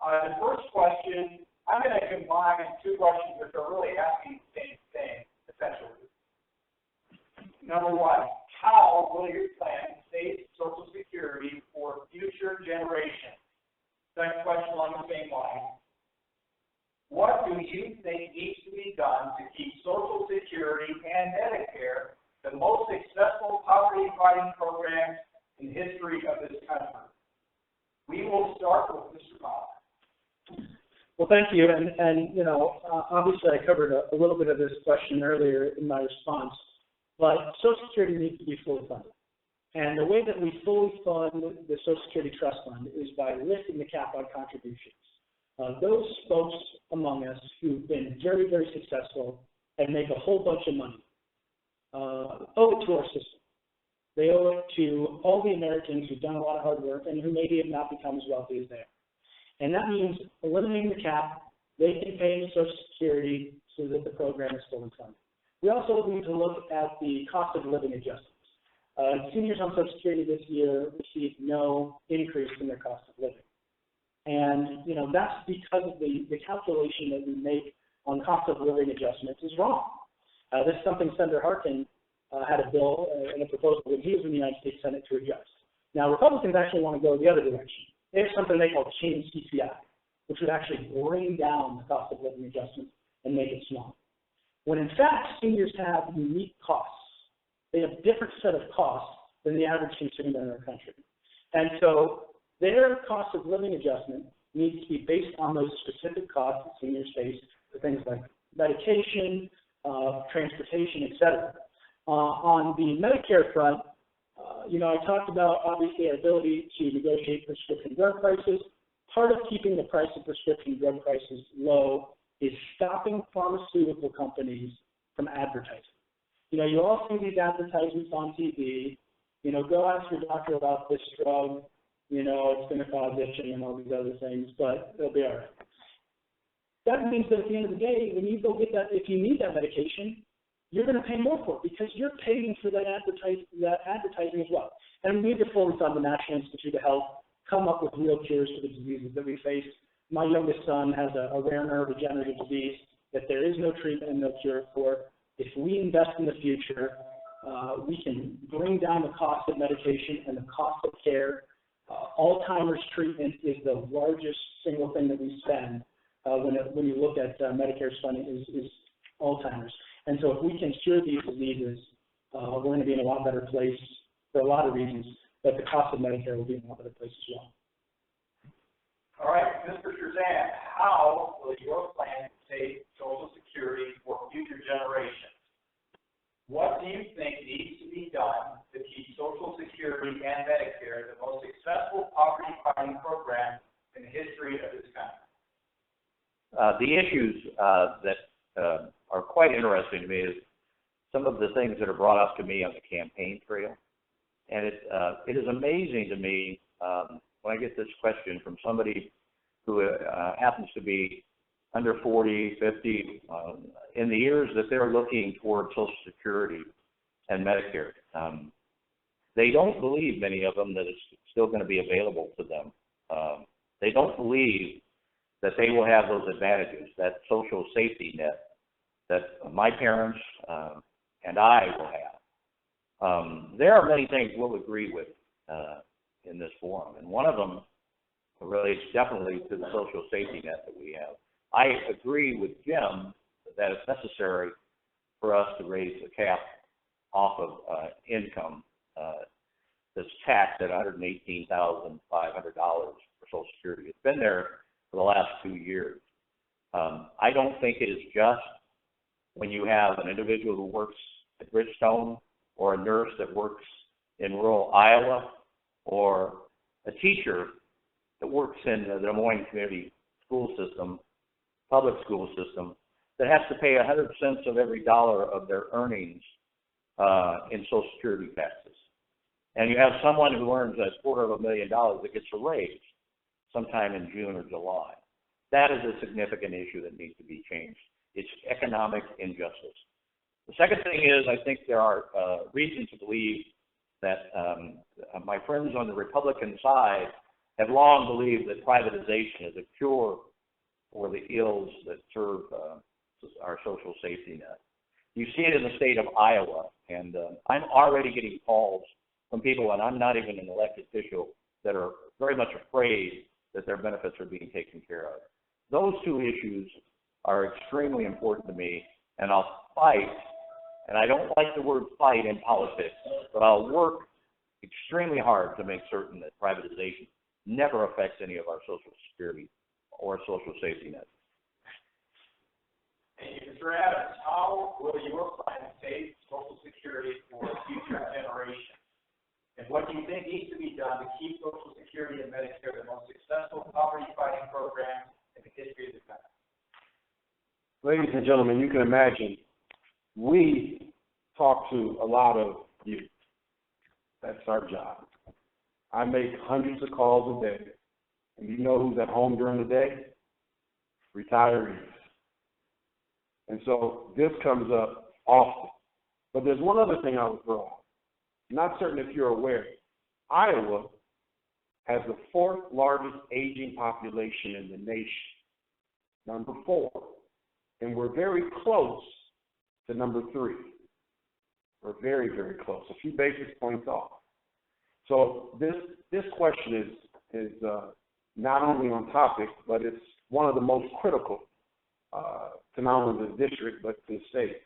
The first question, I'm going to combine 2 questions which are really asking the same thing, essentially. Number 1, how will you plan to save Social Security for future generations? Second question along the same line. What do you think needs to be be done to keep Social Security and Medicare the most successful poverty-fighting programs in the history of this country? We will start with Mr. Bauer.
Well, thank you. And you know, obviously I covered a little bit of this question earlier in my response, but Social Security needs to be fully funded. And the way that we fully fund the Social Security Trust Fund is by lifting the cap on contributions. Those folks among us who've been very, very successful and make a whole bunch of money owe it to our system. They owe it to all the Americans who've done a lot of hard work and who maybe have not become as wealthy as they are. And that means eliminating the cap, they can pay Social Security so that the program is fully funded. We also need to look at the cost of living adjustments. Seniors on Social Security this year received no increase in their cost of living. And, you know, that's because of the calculation that we make on cost of living adjustments is wrong. This is something Senator Harkin had a bill and a proposal when he was in the United States Senate to adjust. Now, Republicans actually want to go the other direction. They have something they call change CPI, which would actually bring down the cost of living adjustments and make it small. When in fact, seniors have unique costs. They have a different set of costs than the average consumer in our country. And so their cost of living adjustment needs to be based on those specific costs that seniors face for things like medication, transportation, et cetera. On the Medicare front, you know, I talked about obviously our ability to negotiate prescription drug prices. Part of keeping the price of prescription drug prices low is stopping pharmaceutical companies from advertising. You know, you all see these advertisements on TV. You know, go ask your doctor about this drug. You know, it's going to cause itching and all these other things, but they'll be all right. That means that at the end of the day, when you go get that, if you need that medication, you're going to pay more for it because you're paying for that advertising as well. And we need to fully fund the National Institute of Health, come up with real cures for the diseases that we face. My youngest son has a rare neurodegenerative disease that there is no treatment and no cure for. If we invest in the future, we can bring down the cost of medication and the cost of care. Alzheimer's treatment is the largest single thing that we spend when you look at Medicare's funding is Alzheimer's. And so if we can cure these diseases, we're going to be in a lot better place for a lot of reasons, but the cost of Medicare will be in a lot better place as well.
All right, Mr. Scherzan, how will your plan save Social Security for future generations? What do you think needs to be done to keep Social Security and Medicare the most successful poverty-fighting program in the history of this country?
The issues that are quite interesting to me is some of the things that are brought up to me on the campaign trail. And it is amazing to me when I get this question from somebody who happens to be under 40, 50, in the years that they're looking toward Social Security and Medicare. They don't believe, many of them, that it's still going to be available to them. They don't believe that they will have those advantages, that social safety net that my parents and I will have. There are many things we'll agree with in this forum, and one of them relates definitely to the social safety net that we have. I agree with Jim that it's necessary for us to raise the cap off of income that's taxed at $118,500 for Social Security. It's been there for the last 2 years. I don't think it is just when you have an individual who works at Bridgestone or a nurse that works in rural Iowa or a teacher that works in the Des Moines Community School System, public school system, that has to pay 100 cents of every dollar of their earnings in Social Security taxes. And you have someone who earns $250,000 that gets a raise sometime in June or July. That is a significant issue that needs to be changed. It's economic injustice. The second thing is, I think there are reasons to believe that my friends on the Republican side have long believed that privatization is a cure for the ills that serve our social safety net. You see it in the state of Iowa, and I'm already getting calls from people, and I'm not even an elected official, that are very much afraid that their benefits are being taken care of. Those two issues are extremely important to me, and I'll fight, and I don't like the word fight in politics, but I'll work extremely hard to make certain that privatization never affects any of our Social Security or social safety net.
Thank you, Mr. Adams. How will your plan save Social Security for future generations? And what do you think needs to be done to keep Social Security and Medicare the most successful poverty-fighting programs in the history of the country?
Ladies and gentlemen, you can imagine, we talk to a lot of you. That's our job. I make hundreds of calls a day. And you know who's at home during the day? Retirees. And so this comes up often. But there's one other thing I would throw out. I'm not certain if you're aware. Iowa has the fourth largest aging population in the nation, number 4. And we're very close to number 3. We're very, very close, a few basis points off. So this question is not only on topic, but it's one of the most critical to not only the district, but to the state.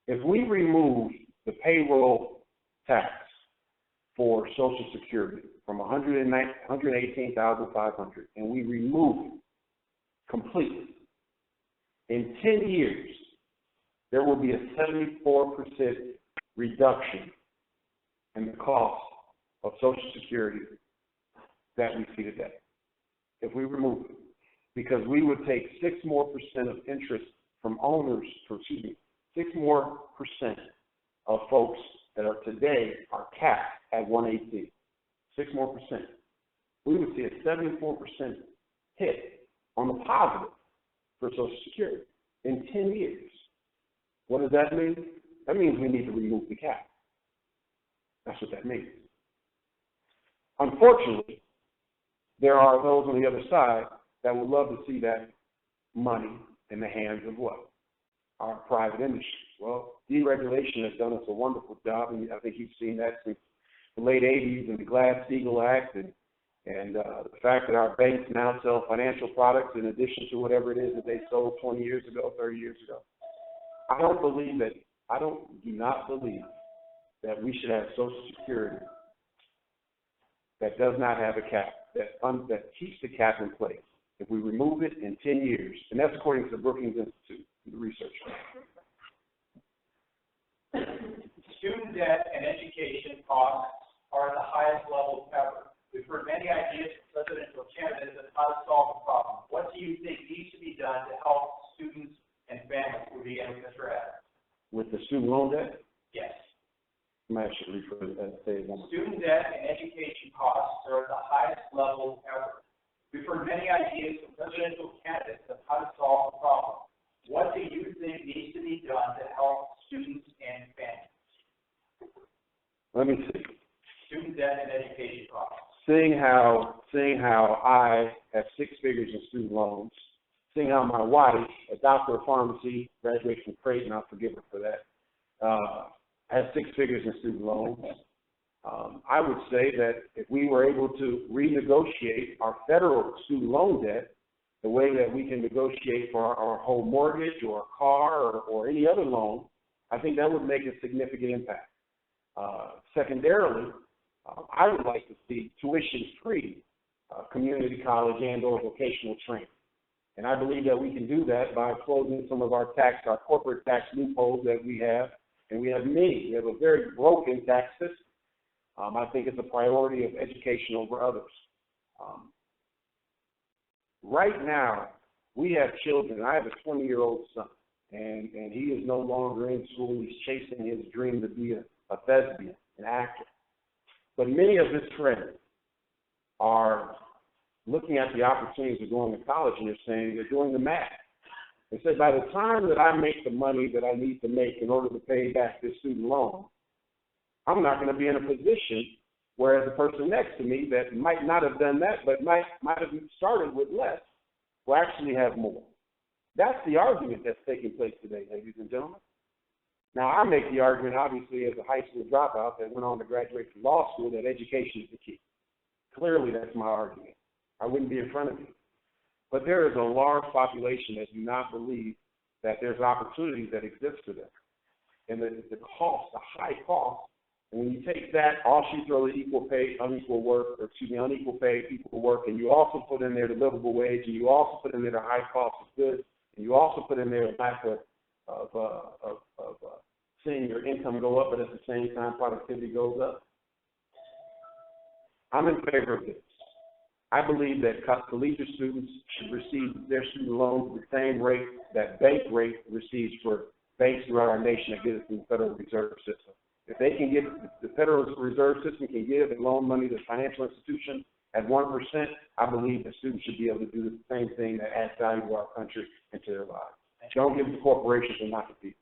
If we remove the payroll tax for Social Security from $118,500, and we remove it completely, in 10 years, there will be a 74% reduction in the cost of Social Security that we see today, if we remove it. Because we would take 6% more of interest from owners, 6% more of folks that are today are capped at 118. 6% more. We would see a 74% hit on the positive for Social Security in 10 years. What does that mean? That means we need to remove the cap. That's what that means. Unfortunately, there are those on the other side that would love to see that money in the hands of what? Our private industry. Well, deregulation has done us a wonderful job, and I think you've seen that since the late 80s and the Glass-Steagall Act, and the fact that our banks now sell financial products in addition to whatever it is that they sold 20 years ago, 30 years ago. I do not believe that we should have Social Security that does not have a cap, that keeps the cap in place. If we remove it in 10 years, and that's according to the Brookings Institute, the research.
Student debt and education costs are at the highest levels ever. We've heard many ideas from presidential candidates on how to solve the problem. What do you think needs to be done to help students and families? We'll begin with Mr. Adams. With the student loan debt? Yes. I should refer to that. Student debt and education costs are at the highest levels ever. We've heard many ideas from presidential candidates on how to solve the problem. What do you think needs to be done to help students and families?
Let me see.
Student debt and education costs.
Seeing how I have 6 figures in student loans, seeing how my wife, a doctor of pharmacy, graduated from Creighton, I'll forgive her for that, has 6 figures in student loans. I would say that if we were able to renegotiate our federal student loan debt the way that we can negotiate for our home mortgage or a car or any other loan, I think that would make a significant impact. Secondarily, I would like to see tuition-free community college and or vocational training. And I believe that we can do that by closing some of our corporate tax loopholes that we have. And we have many. We have a very broken tax system. I think it's a priority of education over others. Right now, we have children. I have a 20-year-old son, and he is no longer in school. He's chasing his dream to be a thespian, an actor. But many of his friends are looking at the opportunities of going to college, and they're doing the math. They said, by the time that I make the money that I need to make in order to pay back this student loan, I'm not going to be in a position whereas the person next to me that might not have done that but might have started with less will actually have more. That's the argument that's taking place today, ladies and gentlemen. Now, I make the argument, obviously, as a high school dropout that went on to graduate from law school, that education is the key. Clearly, that's my argument. I wouldn't be in front of you. But there is a large population that do not believe that there's opportunities that exist for them. And the cost, the high cost, and when you take that, all she throws is equal pay, unequal work, or excuse me, unequal pay, equal work, and you also put in there the livable wage, and you also put in there the high cost of goods, and you also put in there a lack of seeing your income go up, but at the same time productivity goes up. I'm in favor of this. I believe that collegiate students should receive their student loans at the same rate that bank rate receives for banks throughout our nation that get it through the Federal Reserve System. If they can get, the Federal Reserve System can give and loan money to financial institutions at 1%, I believe that students should be able to do the same thing that adds value to our country and to their lives. Don't give it to corporations and not to people.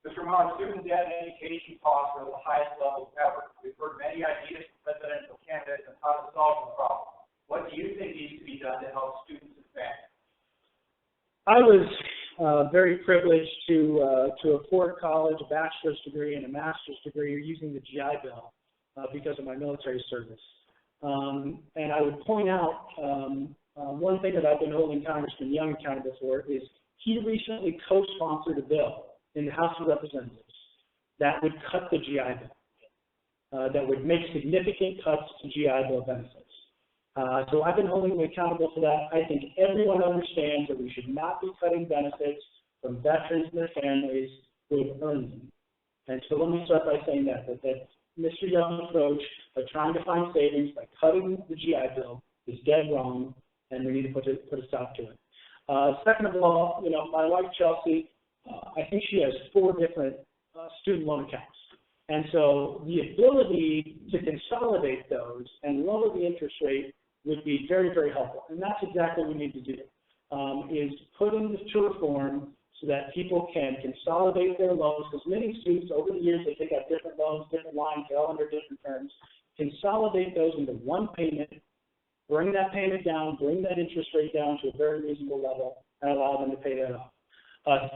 Mr. Muhammad, student debt and education costs are at the highest levels ever. We've heard many ideas from presidential candidates on how to solve the problem. What do you think needs to be done to help students advance?
I was very privileged to afford college, a bachelor's degree, and a master's degree using the GI Bill because of my military service. And I would point out one thing that I've been holding Congressman Young accountable for is he recently co-sponsored a bill in the House of Representatives that would cut the GI Bill, that would make significant cuts to GI Bill benefits. So I've been holding them accountable for that. I think everyone understands that we should not be cutting benefits from veterans and their families who have earned them. And so let me start by saying that Mr. Young's approach of trying to find savings by cutting the GI Bill is dead wrong, and we need to put a stop to it. Second of all, my wife Chelsea, I think she has 4 different student loan accounts. And so the ability to consolidate those and lower the interest rate would be very, very helpful. And that's exactly what we need to do, is put in this to reform so that people can consolidate their loans, because many students over the years, they take out different loans, different lines, they all under different terms. Consolidate those into one payment, bring that payment down, bring that interest rate down to a very reasonable level, and allow them to pay that off.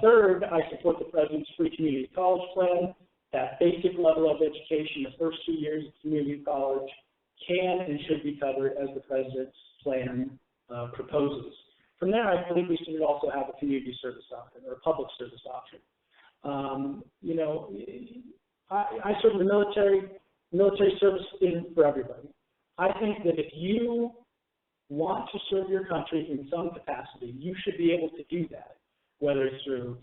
Third, I support the President's free community college plan. That basic level of education, the first 2 years of community college, can and should be covered as the President's plan proposes. From there, I believe we should also have a community service option or a public service option. I serve in the military. Military service isn't for everybody. I think that if you want to serve your country in some capacity, you should be able to do that, whether it's through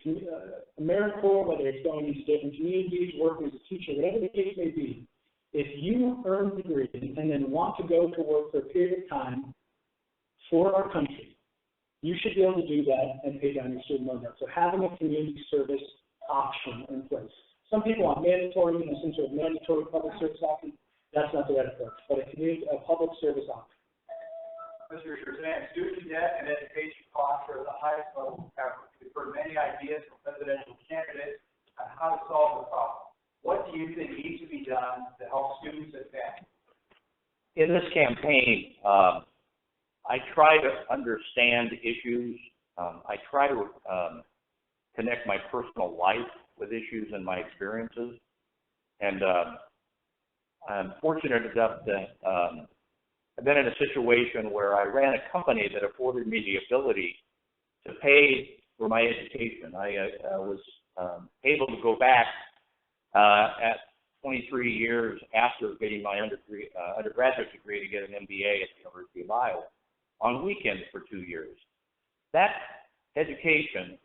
AmeriCorps, whether it's going into different communities, working as a teacher, whatever the case may be. If you earn a degree and then want to go to work for a period of time for our country, you should be able to do that and pay down your student loan debt. So having a community service option in place. Some people want mandatory, some sort of mandatory public service option. That's not the right approach, but a public service option.
Mr. Shazan, student debt and education costs are at the highest level ever. We've heard many ideas from presidential candidates on how to solve the problem. What do you think needs to be done to help students advance?
In this campaign, I try to understand issues. I try to connect my personal life with issues and my experiences. And I'm fortunate enough that I've been in a situation where I ran a company that afforded me the ability to pay for my education. I was able to go back at 23 years after getting my undergraduate degree to get an MBA at the University of Iowa on weekends for 2 years. That education,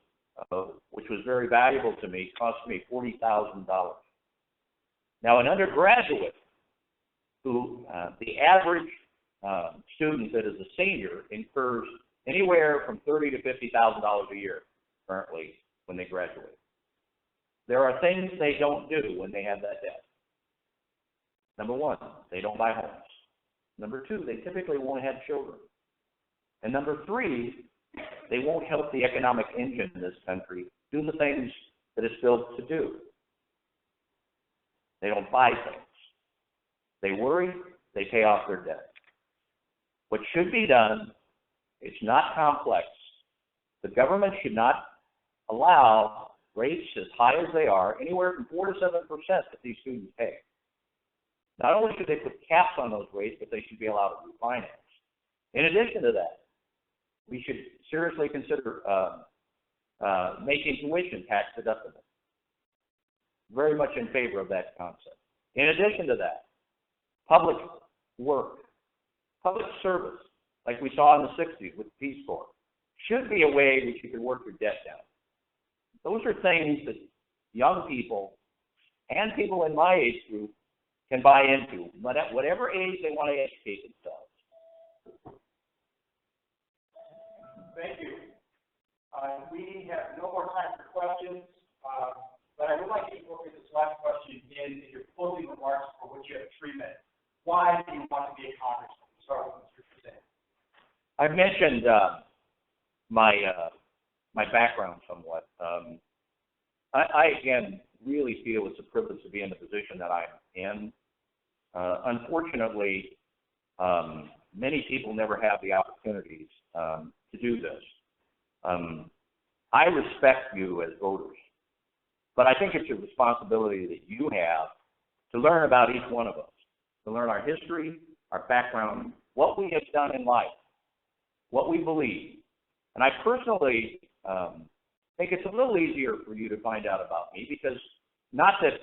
which was very valuable to me, cost me $40,000. Now, an undergraduate who, the average student that is a senior incurs anywhere from $30,000 to $50,000 a year currently when they graduate. There are things they don't do when they have that debt. Number one, they don't buy homes. Number two, they typically won't have children. And number three, they won't help the economic engine in this country do the things that it's built to do. They don't buy things. They worry, they pay off their debt. What should be done, it's not complex. The government should not allow rates as high as they are, anywhere from 4 to 7% that these students pay. Not only should they put caps on those rates, but they should be allowed to refinance. In addition to that, we should seriously consider making tuition tax deductible. Very much in favor of that concept. In addition to that, public work, public service, like we saw in the 60s with the Peace Corps, should be a way that you can work your debt down. Those are things that young people and people in my age group can buy into, but at whatever age they want to educate themselves.
Thank you. We have no more time for questions, but I would like you to look at this last question in your closing remarks, for which you have 3 minutes. Why do you want to be a congressman? Start with Mr. Kazan.
I've mentioned my background somewhat. I again really feel it's a privilege to be in the position that I'm in. Unfortunately, many people never have the opportunities to do this. I respect you as voters, but I think it's a responsibility that you have to learn about each one of us, to learn our history, our background, what we have done in life, what we believe. And I personally think it's a little easier for you to find out about me because not that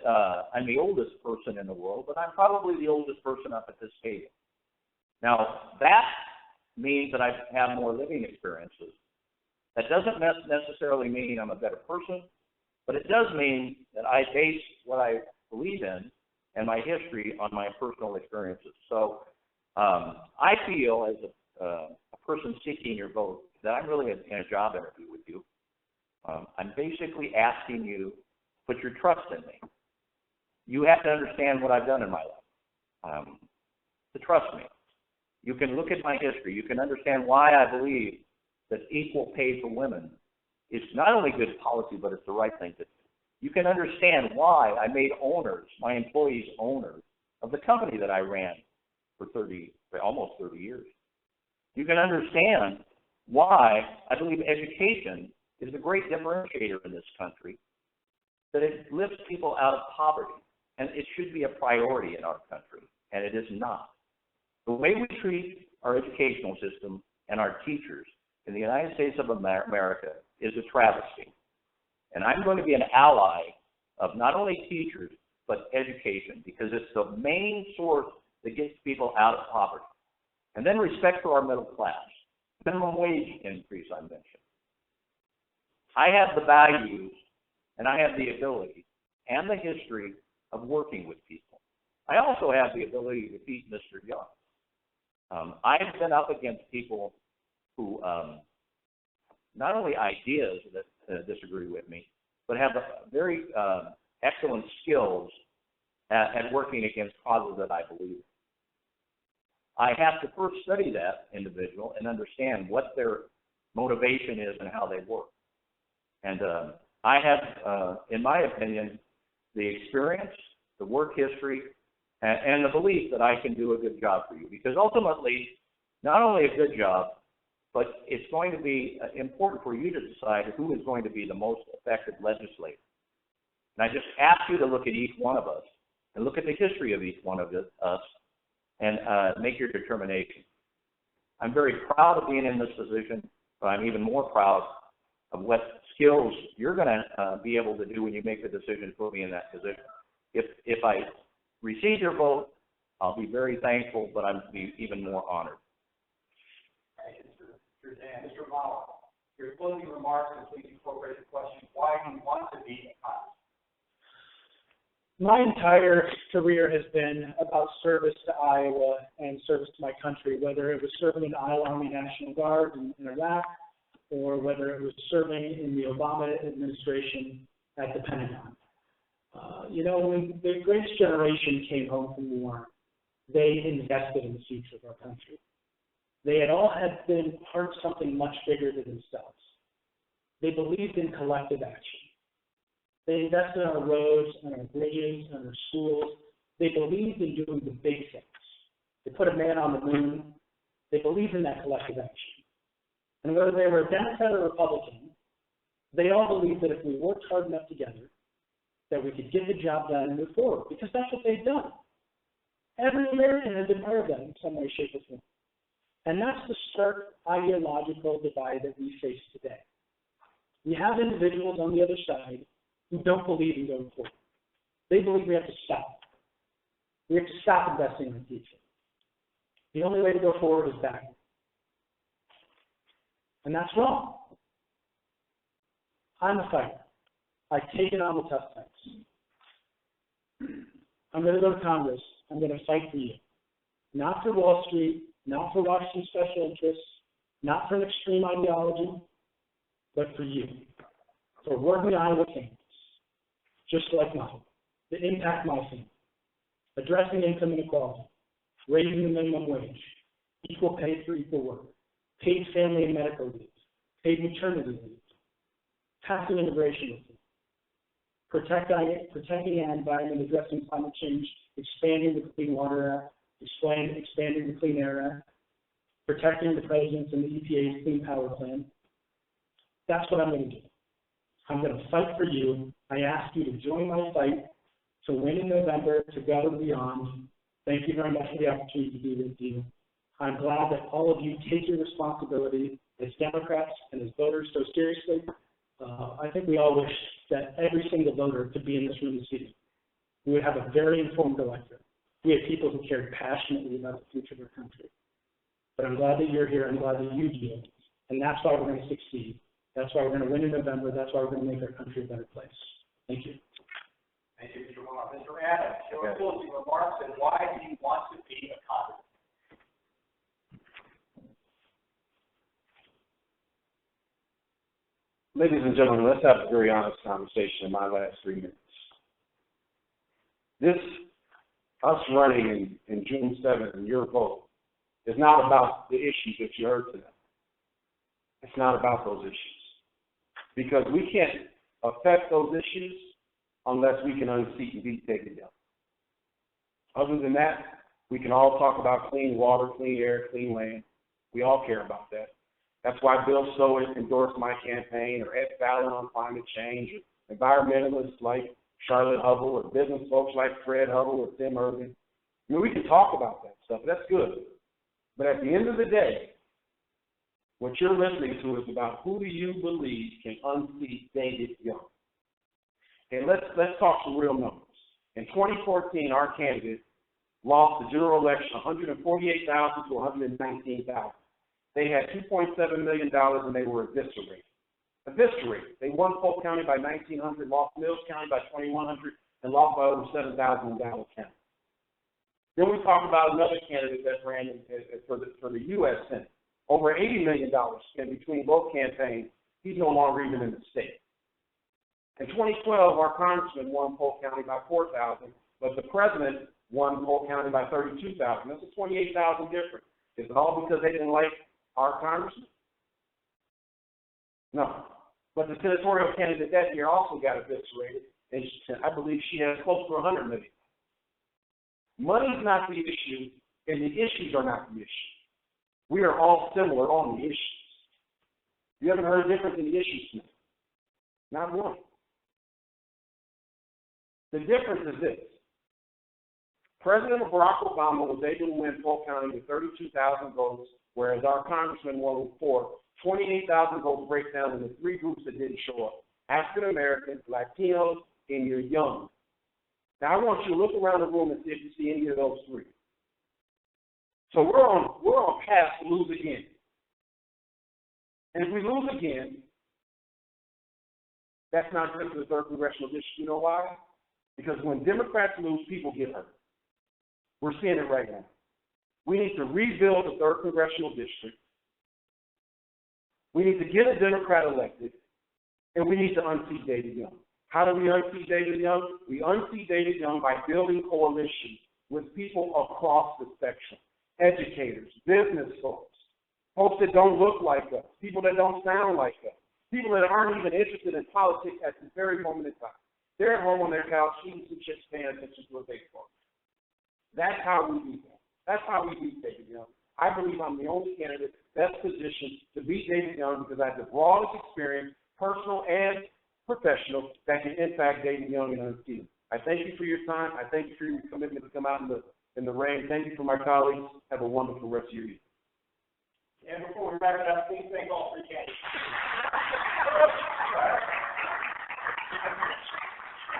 I'm the oldest person in the world, but I'm probably the oldest person up at this table. Now, that means that I have more living experiences. That doesn't necessarily mean I'm a better person, but it does mean that I base what I believe in and my history on my personal experiences. So I feel as a person seeking your vote that I'm really in a job interview with you. I'm basically asking you to put your trust in me. You have to understand what I've done in my life to trust me. You can look at my history. You can understand why I believe that equal pay for women is not only good policy, but it's the right thing to do. You can understand why I made my employees owners of the company that I ran for almost 30 years. You can understand why I believe education is a great differentiator in this country, that it lifts people out of poverty, and it should be a priority in our country, and it is not. The way we treat our educational system and our teachers in the United States of America is a travesty. And I'm going to be an ally of not only teachers, but education, because it's the main source that gets people out of poverty. And then respect for our middle class. Minimum wage increase I mentioned. I have the values and I have the ability and the history of working with people. I also have the ability to beat Mr. Young. I've been up against people who not only ideas that disagree with me, but have very excellent skills at working against causes that I believe in. I have to first study that individual and understand what their motivation is and how they work. And I have, in my opinion, the experience, the work history, and the belief that I can do a good job for you. Because ultimately, not only a good job, but it's going to be important for you to decide who is going to be the most effective legislator. And I just ask you to look at each one of us and look at the history of each one of us and make your determination. I'm very proud of being in this position, but I'm even more proud of what skills you're going to be able to do when you make the decision to put me in that position. If I receive your vote, I'll be very thankful, but I'll be even more honored.
Mr. Mauer, your closing remarks, and please incorporate the question, why do you want to be a congressman?
My entire career has been about service to Iowa and service to my country, whether it was serving in the Iowa Army National Guard in Iraq, or whether it was serving in the Obama administration at the Pentagon. When the greatest generation came home from war, they invested in the future of our country. They had been part of something much bigger than themselves. They believed in collective action. They invested in our roads, on our bridges, on our schools. They believed in doing the big things. They put a man on the moon. They believed in that collective action. And whether they were a Democrat or Republican, they all believed that if we worked hard enough together, that we could get the job done and move forward, because that's what they've done. Every American has been part of that in some way, shape, or form. And that's the stark ideological divide that we face today. We have individuals on the other side who don't believe in going forward. They believe we have to stop. We have to stop investing in the future. The only way to go forward is back. And that's wrong. I'm a fighter. I've taken on the tough times. I'm going to go to Congress. I'm going to fight for you. Not for Wall Street, not for Washington special interests, not for an extreme ideology, but for you. For working Iowa families, just like mine, that impact my family. Addressing income inequality, raising the minimum wage, equal pay for equal work, paid family and medical leave, paid maternity leave, passing immigration reform, protecting our environment, addressing climate change, expanding the Clean Water Act, expanding the Clean Air Act, protecting the President's and the EPA's Clean Power Plan. That's what I'm going to do. I'm going to fight for you. I ask you to join my fight to win in November, to go and beyond. Thank you very much for the opportunity to be with you. I'm glad that all of you take your responsibility as Democrats and as voters so seriously. I think we all wish that every single voter could be in this room this evening. We would have a very informed electorate. We have people who cared passionately about the future of our country. But I'm glad that you're here. I'm glad that you do. And that's why we're going to succeed. That's why we're going to win in November. That's why we're going to make our country a better place. Thank you.
Thank you, Mr. Moore. Mr. Adams, your closing remarks, and why do you want to be a Congressman?
Ladies and gentlemen, let's have a very honest conversation in my last 3 minutes. Us running in June 7th and your vote is not about the issues that you heard today. It's not about those issues. Because we can't affect those issues unless we can unseat and beat David Young. Other than that, we can all talk about clean water, clean air, clean land. We all care about that. That's why Bill Stowers endorsed my campaign, or Ed Fallon on climate change, or environmentalists like Charlotte Hubble, or business folks like Fred Hubble or Tim Urban. I mean, we can talk about that stuff. That's good. But at the end of the day, what you're listening to is about who do you believe can unseat David Young. And let's talk some real numbers. In 2014, our candidate lost the general election 148,000 to 119,000. They had $2.7 million and they were eviscerated. They won Polk County by 1,900, lost Mills County by 2,100, and lost by over 7,000 in Dallas County. Then we talk about another candidate that ran for the U.S. Senate. Over $80 million spent between both campaigns. He's no longer even in the state. In 2012, our congressman won Polk County by 4,000, but the president won Polk County by 32,000. That's a 28,000 difference. Is it all because they didn't like our congressman? No. But the senatorial candidate that year also got eviscerated, and I believe she has close to $100 million. Money is not the issue, and the issues are not the issue. We are all similar on the issues. You haven't heard a difference in the issues tonight. Not one. The difference is this. President Barack Obama was able to win Polk County with 32,000 votes, whereas our congressman won with 28,000 votes break down into three groups that didn't show up: African Americans, Latinos, and you're young. Now I want you to look around the room and see if you see any of those three. So we're on path to lose again. And if we lose again, that's not good for the 3rd Congressional District. You know why? Because when Democrats lose, people get hurt. We're seeing it right now. We need to rebuild the 3rd Congressional District. We need to get a Democrat elected, and we need to unseat David Young. How do we unseat David Young? We unseat David Young by building coalitions with people across the spectrum: educators, business folks, folks that don't look like us, people that don't sound like us, people that aren't even interested in politics at this very moment in time. They're at home on their couch, eating some chips, paying attention to a baseball. That's how we do that. That's how we beat David Young. I believe I'm the only candidate best positioned to beat David Young because I have the broadest experience, personal and professional, that can impact David Young and unseat him. I thank you for your time. I thank you for your commitment to come out in the rain. Thank you for my colleagues. Have a wonderful rest of your evening.
And before we wrap it up, please thank all three candidates.